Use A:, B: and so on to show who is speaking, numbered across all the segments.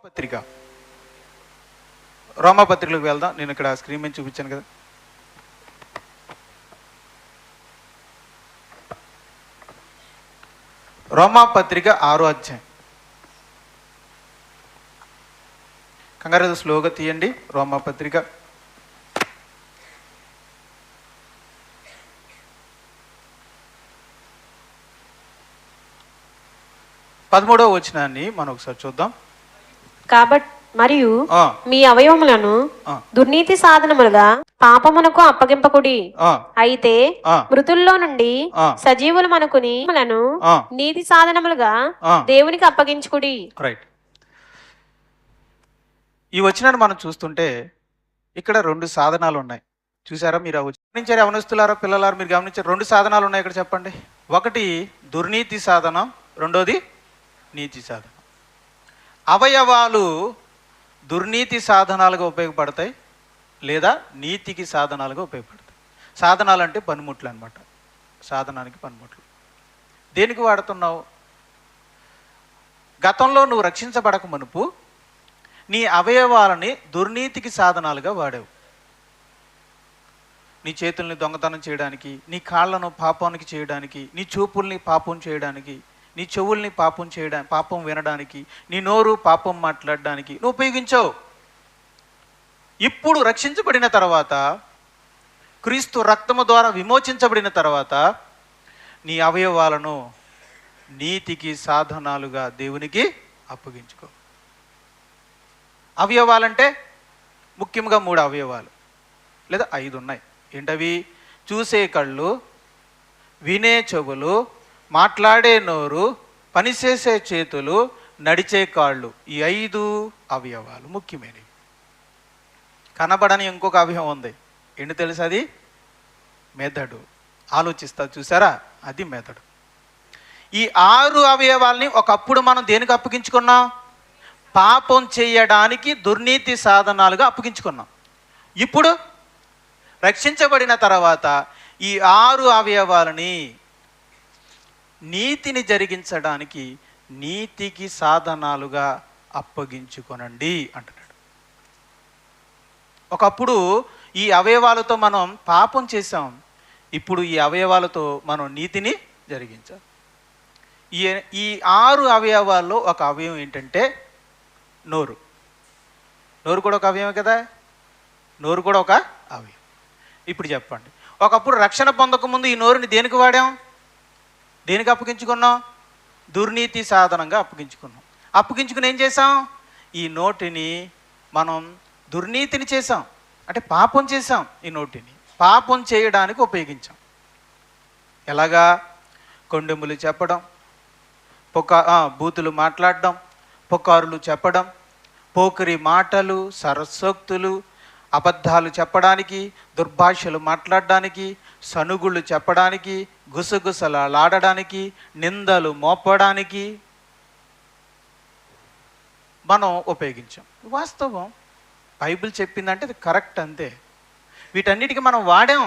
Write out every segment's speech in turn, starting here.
A: రోమాపత్రిక రోమాపత్రికలకు వెళ్దాం. నేను ఇక్కడ స్క్రీన్ మీద చూపించాను కదా. రోమాపత్రిక 6వ అధ్యాయం. కంగారు స్లోగా తీయండి. రోమాపత్రిక 13వ వచనాన్ని మనం ఒకసారి చూద్దాం.
B: కాబట్టి మరియు మీ అవయవములను దుర్నీతి సాధనములుగా పాపమునకు అప్పగింపకుడి, అయితే మృతుల్లో నుండి సజీవులు మనకుని నీతి సాధనములుగా దేవునికి అప్పగించుకుడి.
A: రైట్. ఈ వచనాన్ని మనం చూస్తుంటే ఇక్కడ 2 సాధనాలు ఉన్నాయి. చూసారా మీరు? గమనించారు యవనస్తులారా, పిల్లలారా, మీరు గమనించారు? 2 సాధనాలు ఉన్నాయి ఇక్కడ. చెప్పండి. ఒకటి దుర్నీతి సాధనం, రెండోది నీతి సాధనం. అవయవాలు దుర్నీతి సాధనాలుగా ఉపయోగపడతాయి లేదా నీతికి సాధనాలుగా ఉపయోగపడతాయి. సాధనాలు అంటే పనిముట్లు అనమాట. సాధనానికి పనిముట్లు. దేనికి వాడుతున్నావు? గతంలో నువ్వు రక్షించబడక మునుపు నీ అవయవాలని దుర్నీతికి సాధనాలుగా వాడావు. నీ చేతుల్ని దొంగతనం చేయడానికి, నీ కాళ్ళను పాపానికి చేయడానికి, నీ చూపుల్ని పాపం చేయడానికి, నీ చెవుల్ని పాపం చేయడానికి, పాపం వినడానికి, నీ నోరు పాపం మాట్లాడడానికి నువ్వు ఉపయోగించావు. ఇప్పుడు రక్షించబడిన తర్వాత, క్రీస్తు రక్తము ద్వారా విమోచించబడిన తర్వాత నీ అవయవాలను నీతికి సాధనాలుగా దేవునికి అప్పగించుకో. అవయవాలంటే ముఖ్యంగా 3 అవయవాలు లేదా 5 ఉన్నాయి. ఏంటవి? చూసే కళ్ళు, వినే చెవులు, మాట్లాడే నోరు, పనిచేసే చేతులు, నడిచే కాళ్ళు. ఈ 5 అవయవాలు ముఖ్యమైనవి. కనబడని ఇంకొక అవయవం ఉంది. ఏంటి తెలుసు? అది మెదడు. ఆలోచిస్తా చూసారా? అది మెదడు. ఈ 6 అవయవాల్ని ఒకప్పుడు మనం దేనికి అప్పగించుకున్నాం? పాపం చేయడానికి దుర్నీతి సాధనాలుగా అప్పగించుకున్నాం. ఇప్పుడు రక్షించబడిన తర్వాత ఈ 6 అవయవాలని నీతిని జరిగించడానికి నీతికి సాధనాలుగా అప్పగించుకొనండి అంటున్నాడు. ఒకప్పుడు ఈ అవయవాలతో మనం పాపం చేసాం. ఇప్పుడు ఈ అవయవాలతో మనం నీతిని జరిగించాం. ఈ 6 అవయవాల్లో ఒక అవయవం ఏంటంటే నోరు. నోరు కూడా ఒక అవయవం కదా. నోరు కూడా ఒక అవయవం. ఇప్పుడు చెప్పండి, ఒకప్పుడు రక్షణ పొందకముందు ఈ నోరుని దేనికి వాడాం? దేనికి అప్పగించుకున్నాం? దుర్నీతి సాధనంగా అప్పగించుకున్నాం. అప్పగించుకుని ఏం చేసాం? ఈ నోటిని మనం దుర్నీతిని చేసాం, అంటే పాపం చేసాం. ఈ నోటిని పాపం చేయడానికి ఉపయోగించాం. ఎలాగా? కొండెములు చెప్పడం, బూతులు మాట్లాడడం, పుకారులు చెప్పడం, పోకిరి మాటలు, సరస్సోక్తులు, అబద్ధాలు చెప్పడానికి, దుర్భాషలు మాట్లాడడానికి, సనుగుళ్ళు చెప్పడానికి, గుసగుసలాడడానికి, నిందలు మోపడానికి మనం ఉపయోగించాం. వాస్తవం బైబిల్ చెప్పిందంటే అది కరెక్ట్, అంతే. వీటన్నిటికీ మనం వాడాం.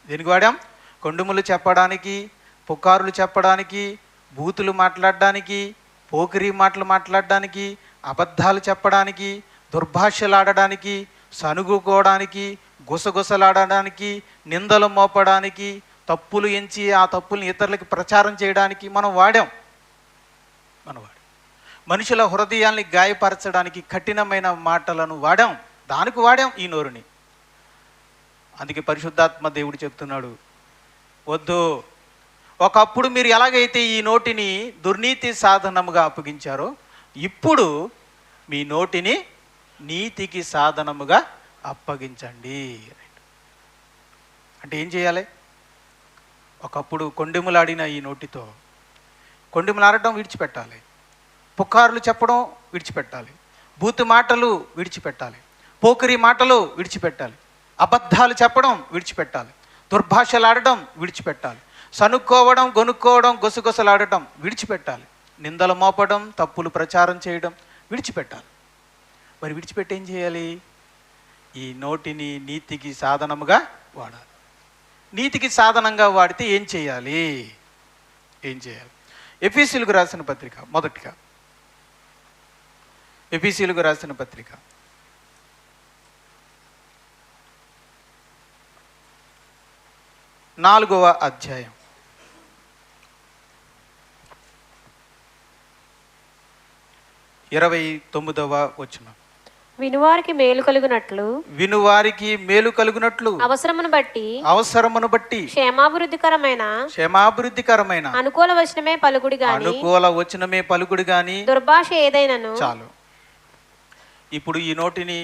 A: దేనికి వాడాం? కొండుములు చెప్పడానికి, పుకారులు చెప్పడానికి, బూతులు మాట్లాడడానికి, పోకిరి మాటలు మాట్లాడడానికి, అబద్ధాలు చెప్పడానికి, దుర్భాషలాడడానికి, సనుగుకోవడానికి, గుసగుసలాడడానికి, నిందలు మోపడానికి, తప్పులు ఎంచి ఆ తప్పుల్ని ఇతరులకి ప్రచారం చేయడానికి మనం వాడాం. మనుషుల హృదయాల్ని గాయపరచడానికి కఠినమైన మాటలను వాడాం. దానికి వాడాం ఈ నోరుని. అందుకే పరిశుద్ధాత్మ దేవుడు చెప్తున్నాడు, వద్దు. ఒకప్పుడు మీరు ఎలాగైతే ఈ నోటిని దుర్నీతి సాధనముగా అప్పగించారో, ఇప్పుడు మీ నోటిని నీతికి సాధనముగా అప్పగించండి. అంటే ఏం చేయాలి? ఒకప్పుడు కొండెములాడిన ఈ నోటితో కొండెములాడటం విడిచిపెట్టాలి, పుకార్లు చెప్పడం విడిచిపెట్టాలి, బూతు మాటలు విడిచిపెట్టాలి, పోకిరి మాటలు విడిచిపెట్టాలి, అబద్ధాలు చెప్పడం విడిచిపెట్టాలి, దుర్భాషలాడడం విడిచిపెట్టాలి, సనుక్కోవడం, గొనుక్కోవడం, గుసగుసలాడటం విడిచిపెట్టాలి, నిందలు మోపడం, తప్పులు ప్రచారం చేయడం విడిచిపెట్టాలి. మరి విడిచిపెట్టి ఏం చేయాలి? ఈ నోటిని నీతికి సాధనముగా వాడాలి. నీతికి సాధనంగా వాడితే ఏం చేయాలి? ఎఫెసీయులకు రాసిన పత్రిక మొదటిగా ఎఫెసీయులకు రాసిన పత్రిక 4వ అధ్యాయం 29వ వచనం.
B: వినువారికి మేలు కలుగునట్లు
A: వినువారికి మేలు కలుగునట్లు
B: అవసరమును బట్టి
A: క్షేమాభివృద్ధికరమైన
B: అనుకూల
A: వచనమే పలుకుడు గాని
B: దుర్భాష ఏదైనను.
A: చాలు. ఇప్పుడు ఈ నోటిని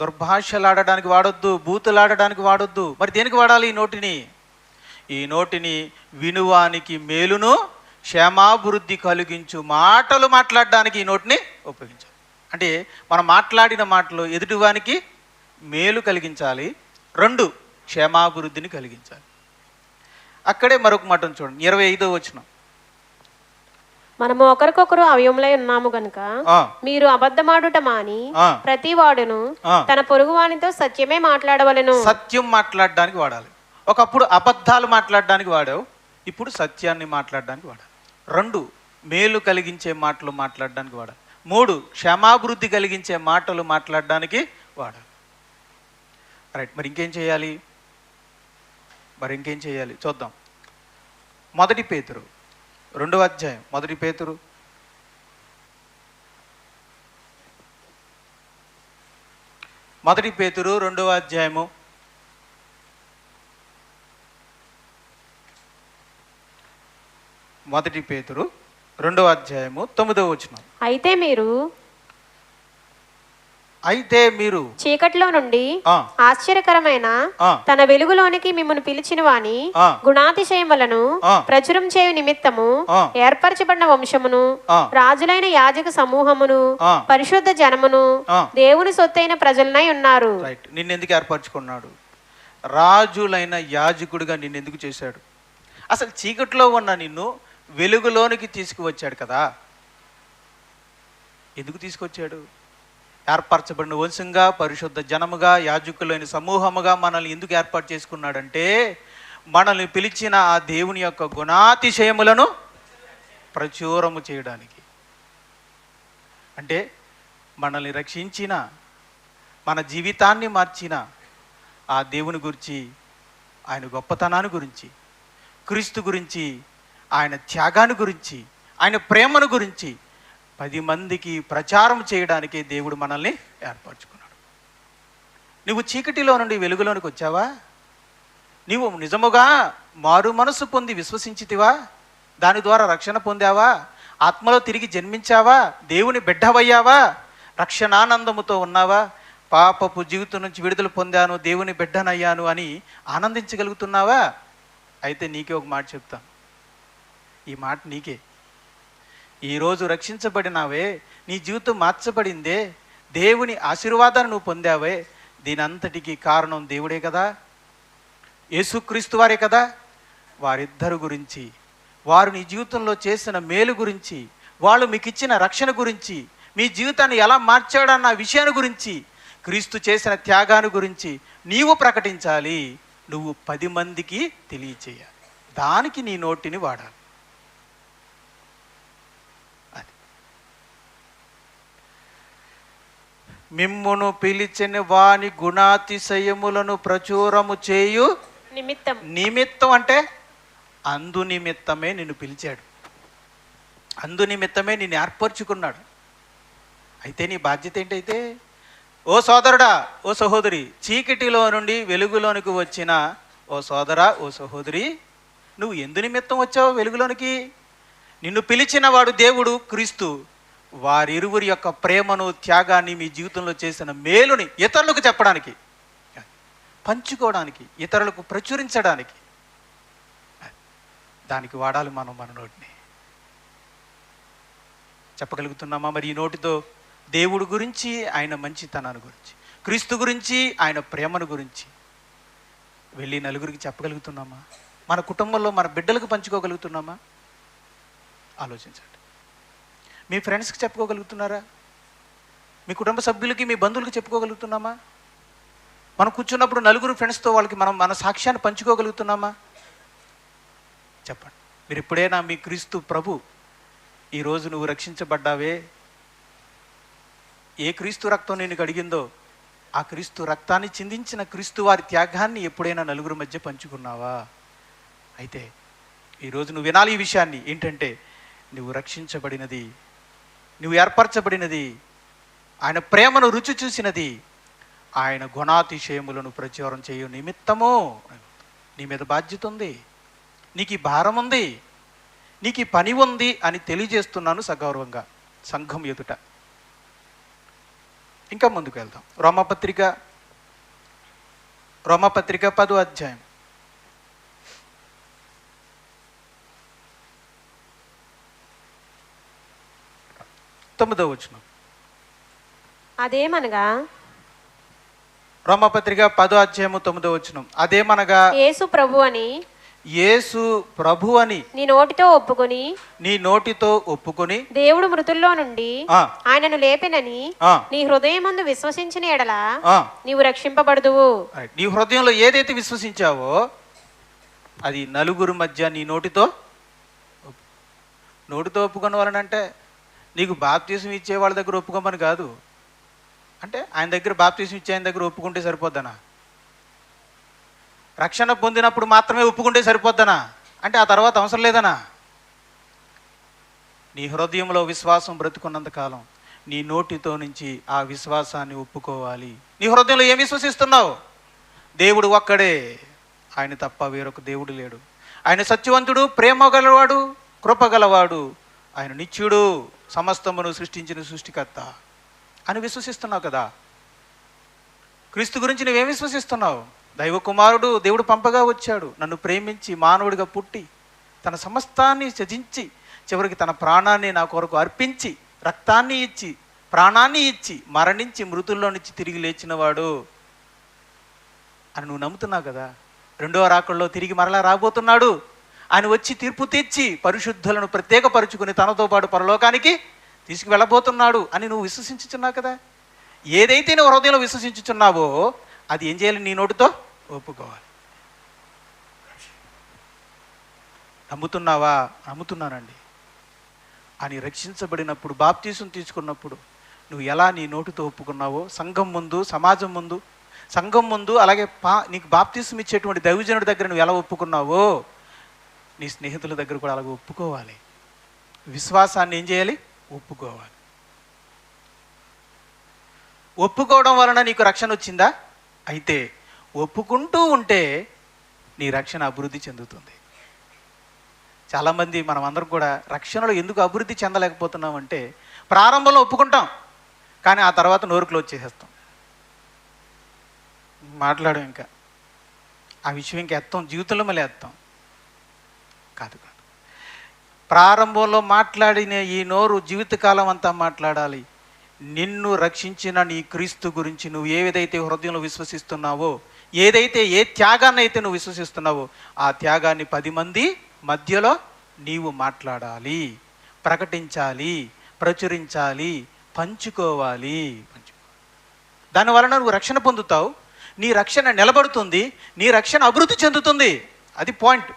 A: దుర్భాషలాడడానికి వాడొద్దు, బూతులాడడానికి వాడొద్దు. మరి దేనికి వాడాలి ఈ నోటిని? ఈ నోటిని వినువానికి మేలును క్షేమాభివృద్ధి కలిగించు మాటలు మాట్లాడడానికి ఈ నోటిని ఉపయోగించాలి. అంటే మనం మాట్లాడిన మాటలు ఎదుటివానికి మేలు కలిగించాలి, 2 క్షేమాభివృద్ధిని కలిగించాలి. అక్కడే మరొక మాటను చూడండి, 25వ వచనం.
B: మనము ఒకరికొకరు అవయములై ఉన్నాము గనుక మీరు అబద్ధమాడుట మాని ప్రతి వాడును తన పొరుగు వానితో సత్యమే మాట్లాడవలెను.
A: సత్యం మాట్లాడడానికి వాడాలి. ఒకప్పుడు అబద్ధాలు మాట్లాడడానికి వాడావు, ఇప్పుడు సత్యాన్ని మాట్లాడడానికి వాడాలి. 2 మేలు కలిగించే మాటలు మాట్లాడడానికి వాడాలి. 3 క్షేమాభివృద్ధి కలిగించే మాటలు మాట్లాడడానికి వాడాలి. రైట్. మరి ఇంకేం చేయాలి చూద్దాం. 1 పేతురు 2వ అధ్యాయం. 1 పేతురు 2వ అధ్యాయము 1 పేతురు 2వ అధ్యాయము 9వ వచనం. అయితే మీరు
B: చీకటిలో నుండి ఆశ్చర్యకరమైన తన వెలుగులోనికి మిమ్మల్ని పిలిచిన వాని గుణాతిశయములను ప్రచురం చేయు నిమిత్తము ఏర్పరచబడిన వంశమును, రాజులైన యాజక సమూహమును, పరిశుద్ధ జనమును, దేవుని సొత్తైన ప్రజలనై ఉన్నారు.
A: నిన్నెందుకు ఏర్పరచుకున్నాడు? రాజులైన యాజకుడిగా నిన్నెందుకు చేశాడు? అసలు చీకటిలో ఉన్న నిన్ను వెలుగులోనికి తీసుకువచ్చాడు కదా. ఎందుకు తీసుకొచ్చాడు? ఏర్పరచబడిన వంశంగా, పరిశుద్ధ జనముగా, యాజకులైన సమూహముగా మనల్ని ఎందుకు ఏర్పాటు చేసుకున్నాడంటే మనల్ని పిలిచిన ఆ దేవుని యొక్క గుణాతిశయములను ప్రచురము చేయడానికి. అంటే మనల్ని రక్షించిన, మన జీవితాన్ని మార్చిన ఆ దేవుని గురించి, ఆయన గొప్పతనాన్ని గురించి, క్రీస్తు గురించి, ఆయన త్యాగాన్ని గురించి, ఆయన ప్రేమను గురించి 10 మందికి ప్రచారం చేయడానికి దేవుడు మనల్ని ఏర్పరచుకున్నాడు. నువ్వు చీకటిలో నుండి వెలుగులోనికి వచ్చావా? నీవు నిజముగా మారు మనసు పొంది విశ్వసించితివా? దాని ద్వారా రక్షణ పొందావా? ఆత్మలో తిరిగి జన్మించావా? దేవుని బిడ్డవయ్యావా? రక్షణానందముతో ఉన్నావా? పాపపు జీవితం నుంచి విడుదల పొందాను, దేవుని బిడ్డనయ్యాను అని ఆనందించగలుగుతున్నావా? అయితే నీకే ఒక మాట చెప్తాను, ఈ మాట నీకే. ఈరోజు రక్షించబడినావే, నీ జీవితం మార్చబడిందే, దేవుని ఆశీర్వాదాన్ని నువ్వు పొందావే, దీని అంతటికీ కారణం దేవుడే కదా, యేసుక్రీస్తు వారే కదా. వారిద్దరు గురించి, వారు నీ జీవితంలో చేసిన మేలు గురించి, వాళ్ళు మీకు ఇచ్చిన రక్షణ గురించి, మీ జీవితాన్ని ఎలా మార్చాడన్న విషయాన్ని గురించి, క్రీస్తు చేసిన త్యాగాన్ని గురించి నీవు ప్రకటించాలి, నువ్వు 10 మందికి తెలియచేయాలి. దానికి నీ నోటిని వాడాలి. మిమ్మును పిలిచిన వాని గుణాతిశయములను ప్రచురము చేయు నిమిత్తం అంటే అందు నిమిత్తమే నిన్ను పిలిచాడు, అందు నిమిత్తమే నిన్ను ఏర్పరచుకున్నాడు. అయితే నీ బాధ్యత ఏంటైతే, ఓ సోదరుడా, ఓ సహోదరి, చీకటిలో నుండి వెలుగులోనికి వచ్చిన ఓ సోదరా, ఓ సహోదరి, నువ్వు ఎందు నిమిత్తం వచ్చావు వెలుగులోనికి? నిన్ను పిలిచిన వాడు దేవుడు, క్రీస్తు. వారిరువురి యొక్క ప్రేమను, త్యాగాన్ని, మీ జీవితంలో చేసిన మేలుని ఇతరులకు చెప్పడానికి, పంచుకోవడానికి, ఇతరులకు ప్రచురించడానికి, దానికి వాడాలి మనం మన నోటిని. చెప్పగలుగుతున్నామా? మరి ఈ నోటితో దేవుడి గురించి, ఆయన మంచితనాన్ని గురించి, క్రీస్తు గురించి, ఆయన ప్రేమను గురించి వెళ్ళి నలుగురికి చెప్పగలుగుతున్నామా? మన కుటుంబంలో మన బిడ్డలకు పంచుకోగలుగుతున్నామా? ఆలోచించండి. మీ ఫ్రెండ్స్కి చెప్పుకోగలుగుతున్నారా? మీ కుటుంబ సభ్యులకి, మీ బంధువులకి చెప్పుకోగలుగుతున్నామా? మనం కూర్చున్నప్పుడు నలుగురు ఫ్రెండ్స్తో వాళ్ళకి మన సాక్ష్యాన్ని పంచుకోగలుగుతున్నామా? చెప్పండి. మీరు ఎప్పుడైనా మీ క్రీస్తు ప్రభు, ఈరోజు నువ్వు రక్షించబడ్డావే, ఏ క్రీస్తు రక్తం నేను కడిగిందో ఆ క్రీస్తు రక్తాన్ని చిందించిన క్రీస్తు వారి త్యాగాన్ని ఎప్పుడైనా నలుగురు మధ్య పంచుకున్నావా? అయితే ఈరోజు నువ్వు వినాలి ఈ విషయాన్ని. ఏంటంటే నువ్వు రక్షించబడినది, నువ్వు ఏర్పరచబడినది, ఆయన ప్రేమను రుచి చూసినది, ఆయన గుణాతిశయములను ప్రచారం చేయు నిమిత్తము నీ మీద బాధ్యత ఉంది, నీకు ఈ భారం ఉంది, నీకు ఈ పని ఉంది అని తెలియజేస్తున్నాను సగౌరవంగా సంఘం ఎదుట. ఇంకా ముందుకు వెళ్దాం. రోమపత్రిక 10వ అధ్యాయం 9వ వచనం.
B: అదేమనగా
A: రోమపత్రిక 10వ అధ్యాయము 9వ వచనం. అదేమనగా
B: యేసు ప్రభు అని
A: నీ నోటితో ఒప్పుకొని
B: దేవుడు మృతుల్లో నుండి ఆయనను లేపెనని నీ హృదయమందు విశ్వసించిన ఎడల నీవు రక్షింపబడుదువు.
A: నీ హృదయంలో ఏదైతే విశ్వసించావో అది నలుగురు మధ్య నీ నోటితో ఒప్పుకొని వాళ్ళనంటే నీకు బాప్తీసం ఇచ్చే వాళ్ళ దగ్గర ఒప్పుకోమని కాదు. అంటే ఆయన దగ్గర బాప్తీసం ఇచ్చే ఆయన దగ్గర ఒప్పుకుంటే సరిపోద్దనా? రక్షణ పొందినప్పుడు మాత్రమే ఒప్పుకుంటే సరిపోద్దనా? అంటే ఆ తర్వాత అవసరం లేదనా? నీ హృదయంలో విశ్వాసం బ్రతుకున్నంత కాలం నీ నోటితో నుంచి ఆ విశ్వాసాన్ని ఒప్పుకోవాలి. నీ హృదయంలో ఏం విశ్వసిస్తున్నావు? దేవుడు ఒక్కడే, ఆయన తప్ప వేరొక దేవుడు లేడు. ఆయన సత్యవంతుడు, ప్రేమ గలవాడు, కృప గలవాడు, ఆయన నిత్యుడు, సమస్తమును సృష్టించిన సృష్టికర్త అని విశ్వసిస్తున్నావు కదా. క్రీస్తు గురించి నువ్వేం విశ్వసిస్తున్నావు? దైవ కుమారుడు దేవుడు పంపగా వచ్చాడు, నన్ను ప్రేమించి మానవుడిగా పుట్టి తన సమస్తాన్ని త్యజించి చివరికి తన ప్రాణాన్ని నా కొరకు అర్పించి రక్తాన్ని ఇచ్చి ప్రాణాన్ని ఇచ్చి మరణించి మృతుల్లో నుంచి తిరిగి లేచినవాడు అని నువ్వు నమ్ముతున్నావు కదా. రెండవ రాకడలో తిరిగి మరలా రాబోతున్నాడు, ఆయన వచ్చి తీర్పు తెచ్చి పరిశుద్ధులను ప్రత్యేకపరుచుకుని తనతో పాటు పరలోకానికి తీసుకువెళ్ళబోతున్నాడు అని నువ్వు విశ్వసించుచున్నావు కదా. ఏదైతే నువ్వు హృదయంలో విశ్వసించుచున్నావో అది ఏం చేయాలి? నీ నోటితో ఒప్పుకోవాలి. నమ్ముతున్నావా? నమ్ముతున్నానండి అని రక్షించబడినప్పుడు బాప్తీసం తీసుకున్నప్పుడు నువ్వు ఎలా నీ నోటితో ఒప్పుకున్నావో సంఘం ముందు, సమాజం ముందు, సంఘం ముందు, అలాగే నీకు బాప్తీసం ఇచ్చేటువంటి దైవజనుడి దగ్గర నువ్వు ఎలా ఒప్పుకున్నావో నీ స్నేహితుల దగ్గర కూడా అలాగే ఒప్పుకోవాలి. విశ్వాసాన్ని ఏం చేయాలి? ఒప్పుకోవాలి. ఒప్పుకోవడం వలన నీకు రక్షణ వచ్చిందా? అయితే ఒప్పుకుంటూ ఉంటే నీ రక్షణ అభివృద్ధి చెందుతుంది. చాలామంది మనం అందరం కూడా రక్షణలో ఎందుకు అభివృద్ధి చెందలేకపోతున్నామంటే ప్రారంభంలో ఒప్పుకుంటాం, కానీ ఆ తర్వాత నోరు క్లోజ్ చేసేస్తాం, మాట్లాడడం, ఇంకా ఆ విషయం ఇంకా ఎత్తాం, జీవితంలో మళ్ళీ ఎత్తాం. కాదు. ప్రారంభంలో మాట్లాడిన ఈ నోరు జీవితకాలం అంతా మాట్లాడాలి. నిన్ను రక్షించిన నీ క్రీస్తు గురించి నువ్వు ఏదైతే హృదయంలో విశ్వసిస్తున్నావో, ఏదైతే ఏ త్యాగాన్ని అయితే నువ్వు విశ్వసిస్తున్నావో ఆ త్యాగాన్ని 10 మంది మధ్యలో నీవు మాట్లాడాలి, ప్రకటించాలి, ప్రచురించాలి, పంచుకోవాలి. దానివలన నువ్వు రక్షణ పొందుతావు, నీ రక్షణ నిలబడుతుంది, నీ రక్షణ అభివృద్ధి చెందుతుంది. అది పాయింట్.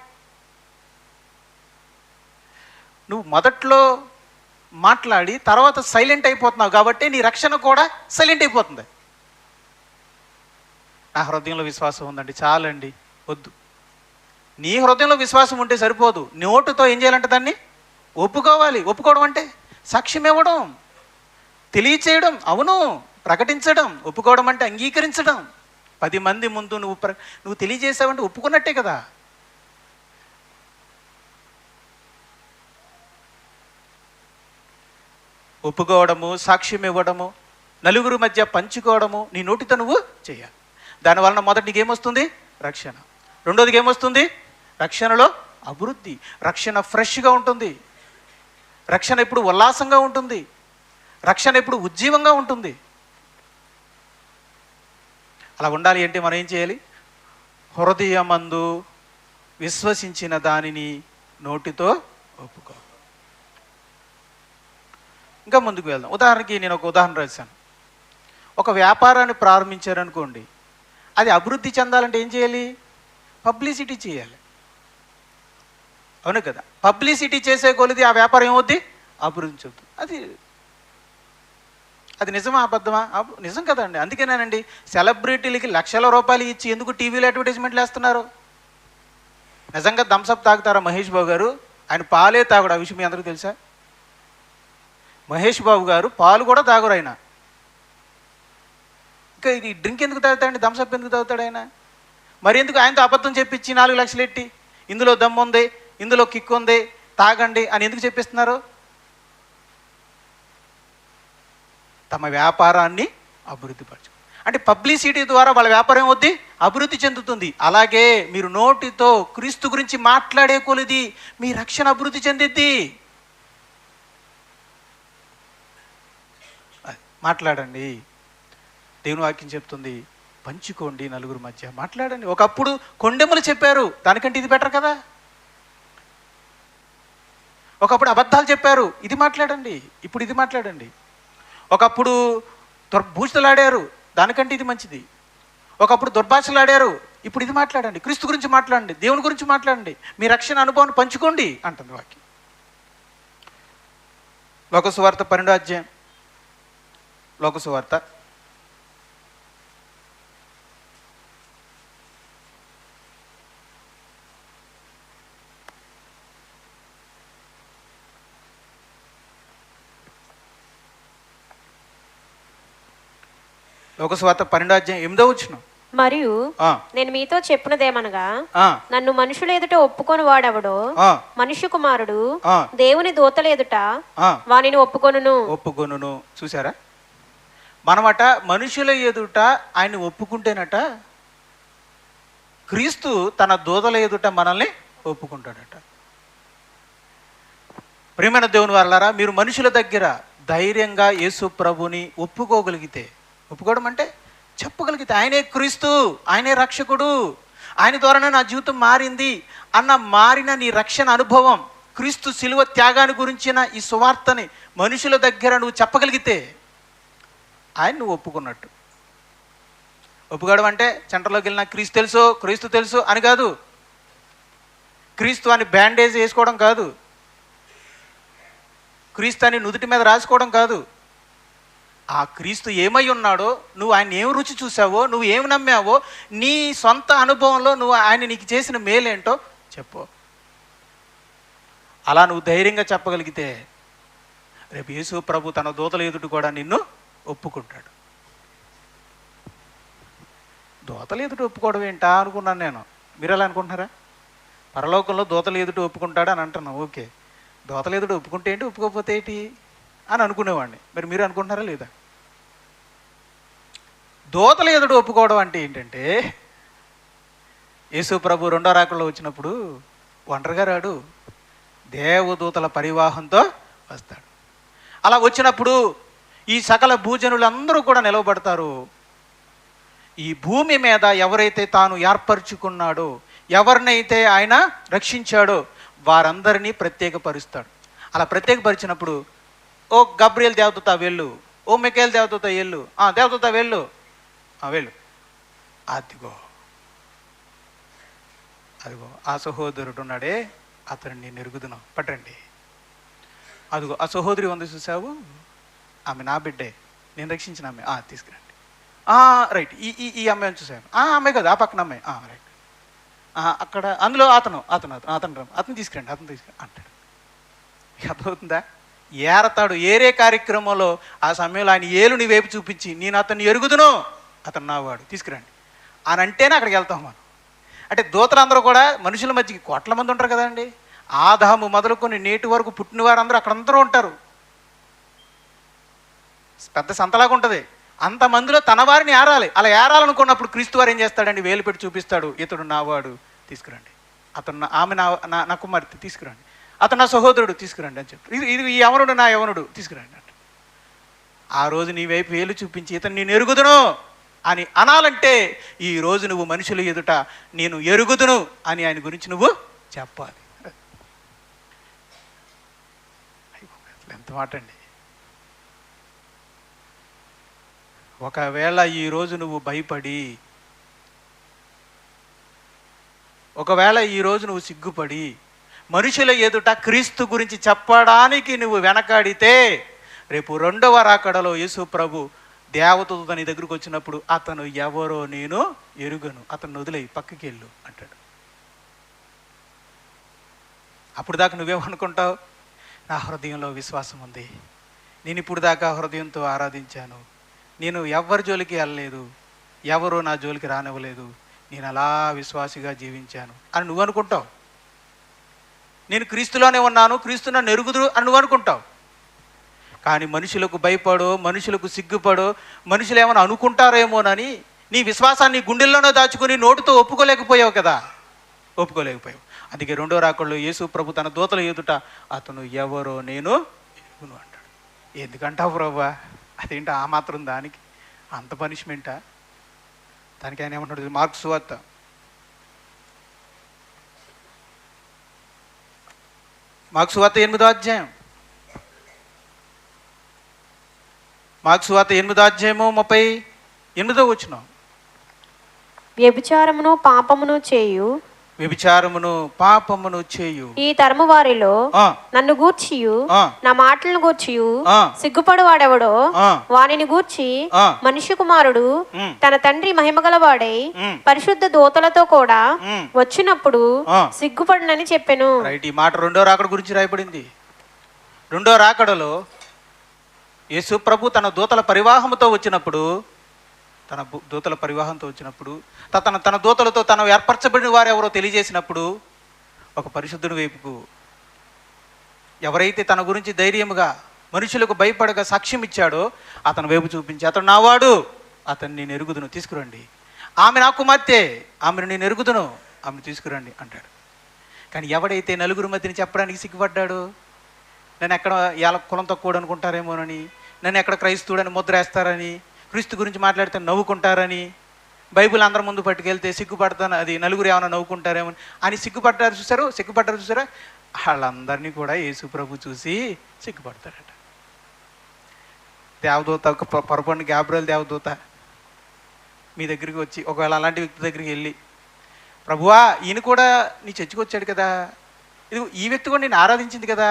A: నువ్వు మొదట్లో మాట్లాడి తర్వాత సైలెంట్ అయిపోతున్నావు కాబట్టి నీ రక్షణ కూడా సైలెంట్ అయిపోతుంది. నా హృదయంలో విశ్వాసం ఉందండి, చాలండి, వద్దు. నీ హృదయంలో విశ్వాసం ఉంటే సరిపోదు, నోటుతో ఏం చేయాలంటే దాన్ని ఒప్పుకోవాలి. ఒప్పుకోవడం అంటే సాక్ష్యం ఇవ్వడం, తెలియచేయడం, అవును ప్రకటించడం. ఒప్పుకోవడం అంటే అంగీకరించడం. 10 మంది ముందు నువ్వు తెలియజేసావంటే ఒప్పుకున్నట్టే కదా. ఒప్పుకోవడము, సాక్ష్యం ఇవ్వడము, నలుగురు మధ్య పంచుకోవడము నీ నోటితో నువ్వు చేయాలి. దానివలన మొదటి నీకు ఏమొస్తుంది? రక్షణ. రెండోదికి ఏమొస్తుంది? రక్షణలో అభివృద్ధి. రక్షణ ఫ్రెష్గా ఉంటుంది, రక్షణ ఎప్పుడు ఉల్లాసంగా ఉంటుంది, రక్షణ ఎప్పుడు ఉజ్జీవంగా ఉంటుంది. అలా ఉండాలి అంటే మనం ఏం చేయాలి? హృదయమందు విశ్వసించిన దానిని నోటితో ఒప్పుకో. ఇంకా ముందుకు వెళ్దాం. ఉదాహరణకి నేను ఒక ఉదాహరణ రాశాను. ఒక వ్యాపారాన్ని ప్రారంభించారనుకోండి, అది అభివృద్ధి చెందాలంటే ఏం చేయాలి? పబ్లిసిటీ చేయాలి, అవును కదా. పబ్లిసిటీ చేసే కొలిది ఆ వ్యాపారం ఏమవుద్ది? అభివృద్ధి చెందుతుంది. అది అది నిజమా అబద్ధమా? నిజం కదండి. అందుకేనేనండి సెలబ్రిటీలకి లక్షల రూపాయలు ఇచ్చి ఎందుకు టీవీలో అడ్వర్టైజ్మెంట్లు వేస్తున్నారు? నిజంగా థమ్సప్ తాగుతారా మహేష్ బాబు గారు? ఆయన పాలే తాగుడు. ఆ విషయం మీ అందరికీ తెలుసా? మహేష్ బాబు గారు పాలు కూడా తాగురు ఆయన. ఇంకా ఇది డ్రింక్ ఎందుకు తాగుతాడండి? థమ్సప్ ఎందుకు తాగుతాడు ఆయన? మరి ఎందుకు ఆయనతో అబద్ధం చెప్పించి 4 లక్షలు ఎట్టి ఇందులో దమ్ము ఉంది, ఇందులో కిక్ ఉంది, తాగండి అని ఎందుకు చెప్పిస్తున్నారు? తమ వ్యాపారాన్ని అభివృద్ధి పరచు. అంటే పబ్లిసిటీ ద్వారా వాళ్ళ వ్యాపారం ఏమవుద్ది? అభివృద్ధి చెందుతుంది. అలాగే మీరు నోటితో క్రీస్తు గురించి మాట్లాడే కొలిది మీ రక్షణ అభివృద్ధి చెందిద్ది. మాట్లాడండి. దేవుని వాక్యం చెప్తుంది, పంచుకోండి నలుగురు మధ్య, మాట్లాడండి. ఒకప్పుడు కొండెములు చెప్పారు, దానికంటే ఇది బెటర్ కదా. ఒకప్పుడు అబద్ధాలు చెప్పారు, ఇది మాట్లాడండి. ఇప్పుడు ఇది మాట్లాడండి. ఒకప్పుడు దుర్భూషలాడారు, దానికంటే ఇది మంచిది. ఒకప్పుడు దుర్భాషలాడారు, ఇప్పుడు ఇది మాట్లాడండి. క్రీస్తు గురించి మాట్లాడండి, దేవుని గురించి మాట్లాడండి, మీ రక్షణ అనుభవాన్ని పంచుకోండి అంటుంది వాక్యం. లోకసువార్త 12వ అధ్యాయం. లోకసువార్త 12వ అధ్యాయం 8వ వచనం.
B: మరియు నేను మీతో చెప్పినదేమనగా, నన్ను మనుషుల ఎదుట ఒప్పుకొని వాడెవడో మనుష్య కుమారుడు దేవుని దూతల ఎదుట వానిని ఒప్పుకొనును.
A: చూసారా? మనమట మనుషుల ఎదుట ఆయన్ని ఒప్పుకుంటేనట క్రీస్తు తన దూతల ఎదుట మనల్ని ఒప్పుకుంటాడట. ప్రియమైన దేవుని వారలారా, మీరు మనుషుల దగ్గర ధైర్యంగా యేసు ప్రభుని ఒప్పుకోగలిగితే, ఒప్పుకోవడం అంటే చెప్పగలిగితే ఆయనే క్రీస్తు, ఆయనే రక్షకుడు, ఆయన ద్వారానే నా జీవితం మారింది అన్న మారిన నీ రక్షణ అనుభవం, క్రీస్తు శిలువ త్యాగాన్ని గురించిన ఈ సువార్తని మనుషుల దగ్గర నువ్వు చెప్పగలిగితే ఆయన నువ్వు ఒప్పుకున్నట్టు. ఒప్పుకోవడం అంటే సెంటర్లోకి వెళ్ళినా క్రీస్తు తెలుసు అని కాదు. క్రీస్తు అని బ్యాండేజ్ వేసుకోవడం కాదు. క్రీస్తు అని నుదుటి మీద రాసుకోవడం కాదు. ఆ క్రీస్తు ఏమై ఉన్నాడో, నువ్వు ఆయన ఏం రుచి చూసావో, నువ్వు ఏమి నమ్మావో, నీ సొంత అనుభవంలో నువ్వు ఆయన నీకు చేసిన మేలేంటో చెప్పు. అలా నువ్వు ధైర్యంగా చెప్పగలిగితే రేపు యేసు ప్రభు తన దూతల ఎదుట కూడా నిన్ను ఒప్పుకుంటాడు. దూతల ఎదుట ఒప్పుకోవడం ఏంటా అనుకున్నాను నేను. మీరు ఎలా అనుకుంటున్నారా? పరలోకంలో దూతల ఎదుట ఒప్పుకుంటాడు అని అంటున్నాం. ఓకే, దూతల ఎదుట ఒప్పుకుంటే ఏంటి, ఒప్పుకోకపోతే ఏంటి అని అనుకునేవాడిని. మరి మీరు అనుకుంటున్నారా లేదా? దూతల ఎదుట ఒప్పుకోవడం అంటే ఏంటంటే, యేసు ప్రభు 2వ రాకడలో వచ్చినప్పుడు ఒంటరిగా రాడు, దేవదూతల పరివాహంతో వస్తాడు. అలా వచ్చినప్పుడు ఈ సకల భూజనులందరూ కూడా నిలవబడతారు. ఈ భూమి మీద ఎవరైతే తాను ఏర్పరచుకున్నాడో, ఎవరినైతే ఆయన రక్షించాడో వారందరినీ ప్రత్యేకపరుస్తాడు. అలా ప్రత్యేకపరిచినప్పుడు, ఓ గబ్రియల్ దేవదూత వెళ్ళు, ఓ మిఖాయేలు దేవదూత వెళ్ళు, దేవదూత వెళ్ళు, వెళ్ళు, అదిగో ఆ సహోదరుడు ఉన్నాడే, అతను నేను ఎరుగుదును, పట్టండి. అదిగో ఆ సహోదరి ఉంది చూసావు, ఆమె నా బిడ్డే, నేను రక్షించిన ఆమె, తీసుకురండి. రైట్, ఈ అమ్మాయిని చూసాను, అమ్మాయి కదా, ఆ పక్కన అమ్మాయి, రైట్, అక్కడ అందులో అతను తీసుకురండి అంటాడు. అర్థమవుతుందా? ఏరతాడు. ఏరే కార్యక్రమంలో ఆ సమయంలో ఆయన ఏలు నీ వైపు చూపించి, నేను అతన్ని ఎరుగుదును, అతను నావాడు, తీసుకురండి అని అంటేనే అక్కడికి వెళ్తాం మనం. అంటే దూతలందరూ కూడా మనుషుల మధ్యకి కోట్ల మంది ఉంటారు కదండి. ఆదాము మొదలుకొని నేటి వరకు పుట్టిన వారందరూ అక్కడందరూ ఉంటారు. పెద్ద సంతలాగా ఉంటుంది. అంతమందిలో తన వారిని ఏరాలి. అలా ఏరాలనుకున్నప్పుడు క్రీస్తు వారు ఏం చేస్తాడండి? వేలు పెట్టి చూపిస్తాడు, ఇతడు నావాడు, తీసుకురండి. అతను ఆమె నా కుమార్తె, తీసుకురండి. అతను నా సహోదరుడు, తీసుకురండి అని చెప్పి, ఇది ఈ యవనుడు నా యవనుడు, తీసుకురండి అంటే, ఆ రోజు నీ వైపు వేలు చూపించి ఇతను నేను ఎరుగుదును అని అనాలంటే, ఈ రోజు నువ్వు మనుషుల ఎదుట నేను ఎరుగుదును అని ఆయన గురించి నువ్వు చెప్పాలి. ఎంత మాట అండి. ఒకవేళ ఈరోజు నువ్వు భయపడి, ఒకవేళ ఈరోజు నువ్వు సిగ్గుపడి మనుషుల ఎదుట క్రీస్తు గురించి చెప్పడానికి నువ్వు వెనకాడితే, రేపు రెండవ రాకడలో యేసు ప్రభు దేవదూత నీ దగ్గరికి వచ్చినప్పుడు అతను ఎవరో నేను ఎరుగను, అతను వదిలేయి, పక్కకి వెళ్ళు అంటాడు. అప్పుడు దాకా నువ్వేమనుకుంటావు? నా హృదయంలో విశ్వాసం ఉంది, నేను ఇప్పుడు దాకా హృదయంతో ఆరాధించాను, నేను ఎవరి జోలికి వెళ్ళలేదు, ఎవరు నా జోలికి రానివ్వలేదు, నేను అలా విశ్వాసిగా జీవించాను అని నువ్వు అనుకుంటావు. నేను క్రీస్తులోనే ఉన్నాను, క్రీస్తు నన్ను ఎరుగుదురు అని నువ్వు అనుకుంటావు. కానీ మనుషులకు భయపడో, మనుషులకు సిగ్గుపడో, మనుషులు ఏమైనా అనుకుంటారేమోనని నీ విశ్వాసాన్ని గుండెల్లోనే దాచుకుని నోటితో ఒప్పుకోలేకపోయావు కదా, ఒప్పుకోలేకపోయావు. అందుకే రెండో రాకడలో యేసు ప్రభు తన దూతల ఎదుట అతను ఎవరో నేను ఎరుగును అంటాడు. ఎందుకంటావు ప్రభా? అదేంటి ఆ మాత్రం దానికి అంత పనిష్మెంటా? దానికి ఆయన ఏమంటాడు? మార్కు సువార్త 8వ అధ్యాయం, మార్కు సువార్త 8వ అధ్యాయము 38వ వచనం.
B: వ్యభిచారమును పాపమును చేయు
A: ఈ
B: తరము వారిలో నన్ను గూర్చియు నా మాటలను గూర్చియు సిగ్గుపడు వాడెవడో వానిని గూర్చి మనిషి కుమారుడు తన తండ్రి మహిమగలవాడై పరిశుద్ధ దూతలతో కూడా వచ్చినప్పుడు సిగ్గుపడునని చెప్పెను.
A: ఈ మాట రెండో రాకడ గురించి రాయబడింది. రెండో రాకడలో యేసు ప్రభు తన దూతల పరివాహంతో వచ్చినప్పుడు తన దూతలతో తను ఏర్పరచబడిన వారు ఎవరో తెలియజేసినప్పుడు ఒక పరిశుద్ధుని వైపుకు, ఎవరైతే తన గురించి ధైర్యముగా మనుషులకు భయపడగా సాక్ష్యం ఇచ్చాడో అతని వైపు చూపించి, అతను నావాడు, అతన్ని నేను ఎరుగుదును, తీసుకురండి. ఆమె నా కుమార్తె, ఆమెను నేను ఎరుగుదును, ఆమెను తీసుకురండి అంటాడు. కానీ ఎవడైతే నలుగురు మధ్యని చెప్పడానికి సిగ్గుపడ్డాడు, నన్ను ఎక్కడ ఇలా కులం తక్కువ అనుకుంటారేమోనని, నన్ను ఎక్కడ క్రైస్తవుడని ముద్ర వేస్తారని, క్రీస్తు గురించి మాట్లాడితే నవ్వుకుంటారని, బైబిల్ అందరి ముందు పట్టుకెళ్తే సిగ్గుపడతాను, అది నలుగురు ఏమైనా నవ్వుకుంటారేమో అని సిగ్గుపడ్డారు చూసారా? వాళ్ళందరినీ కూడా యేసు ప్రభు చూసి సిగ్గుపడతారట. దేవదూత, పొరపాటున గాబ్రియెల్ దేవదూత మీ దగ్గరికి వచ్చి, ఒకవేళ అలాంటి వ్యక్తి దగ్గరికి వెళ్ళి, ప్రభువా ఈయన కూడా నీ చర్చికి వచ్చాడు కదా, ఈ వ్యక్తి కూడా నేను ఆరాధించింది కదా,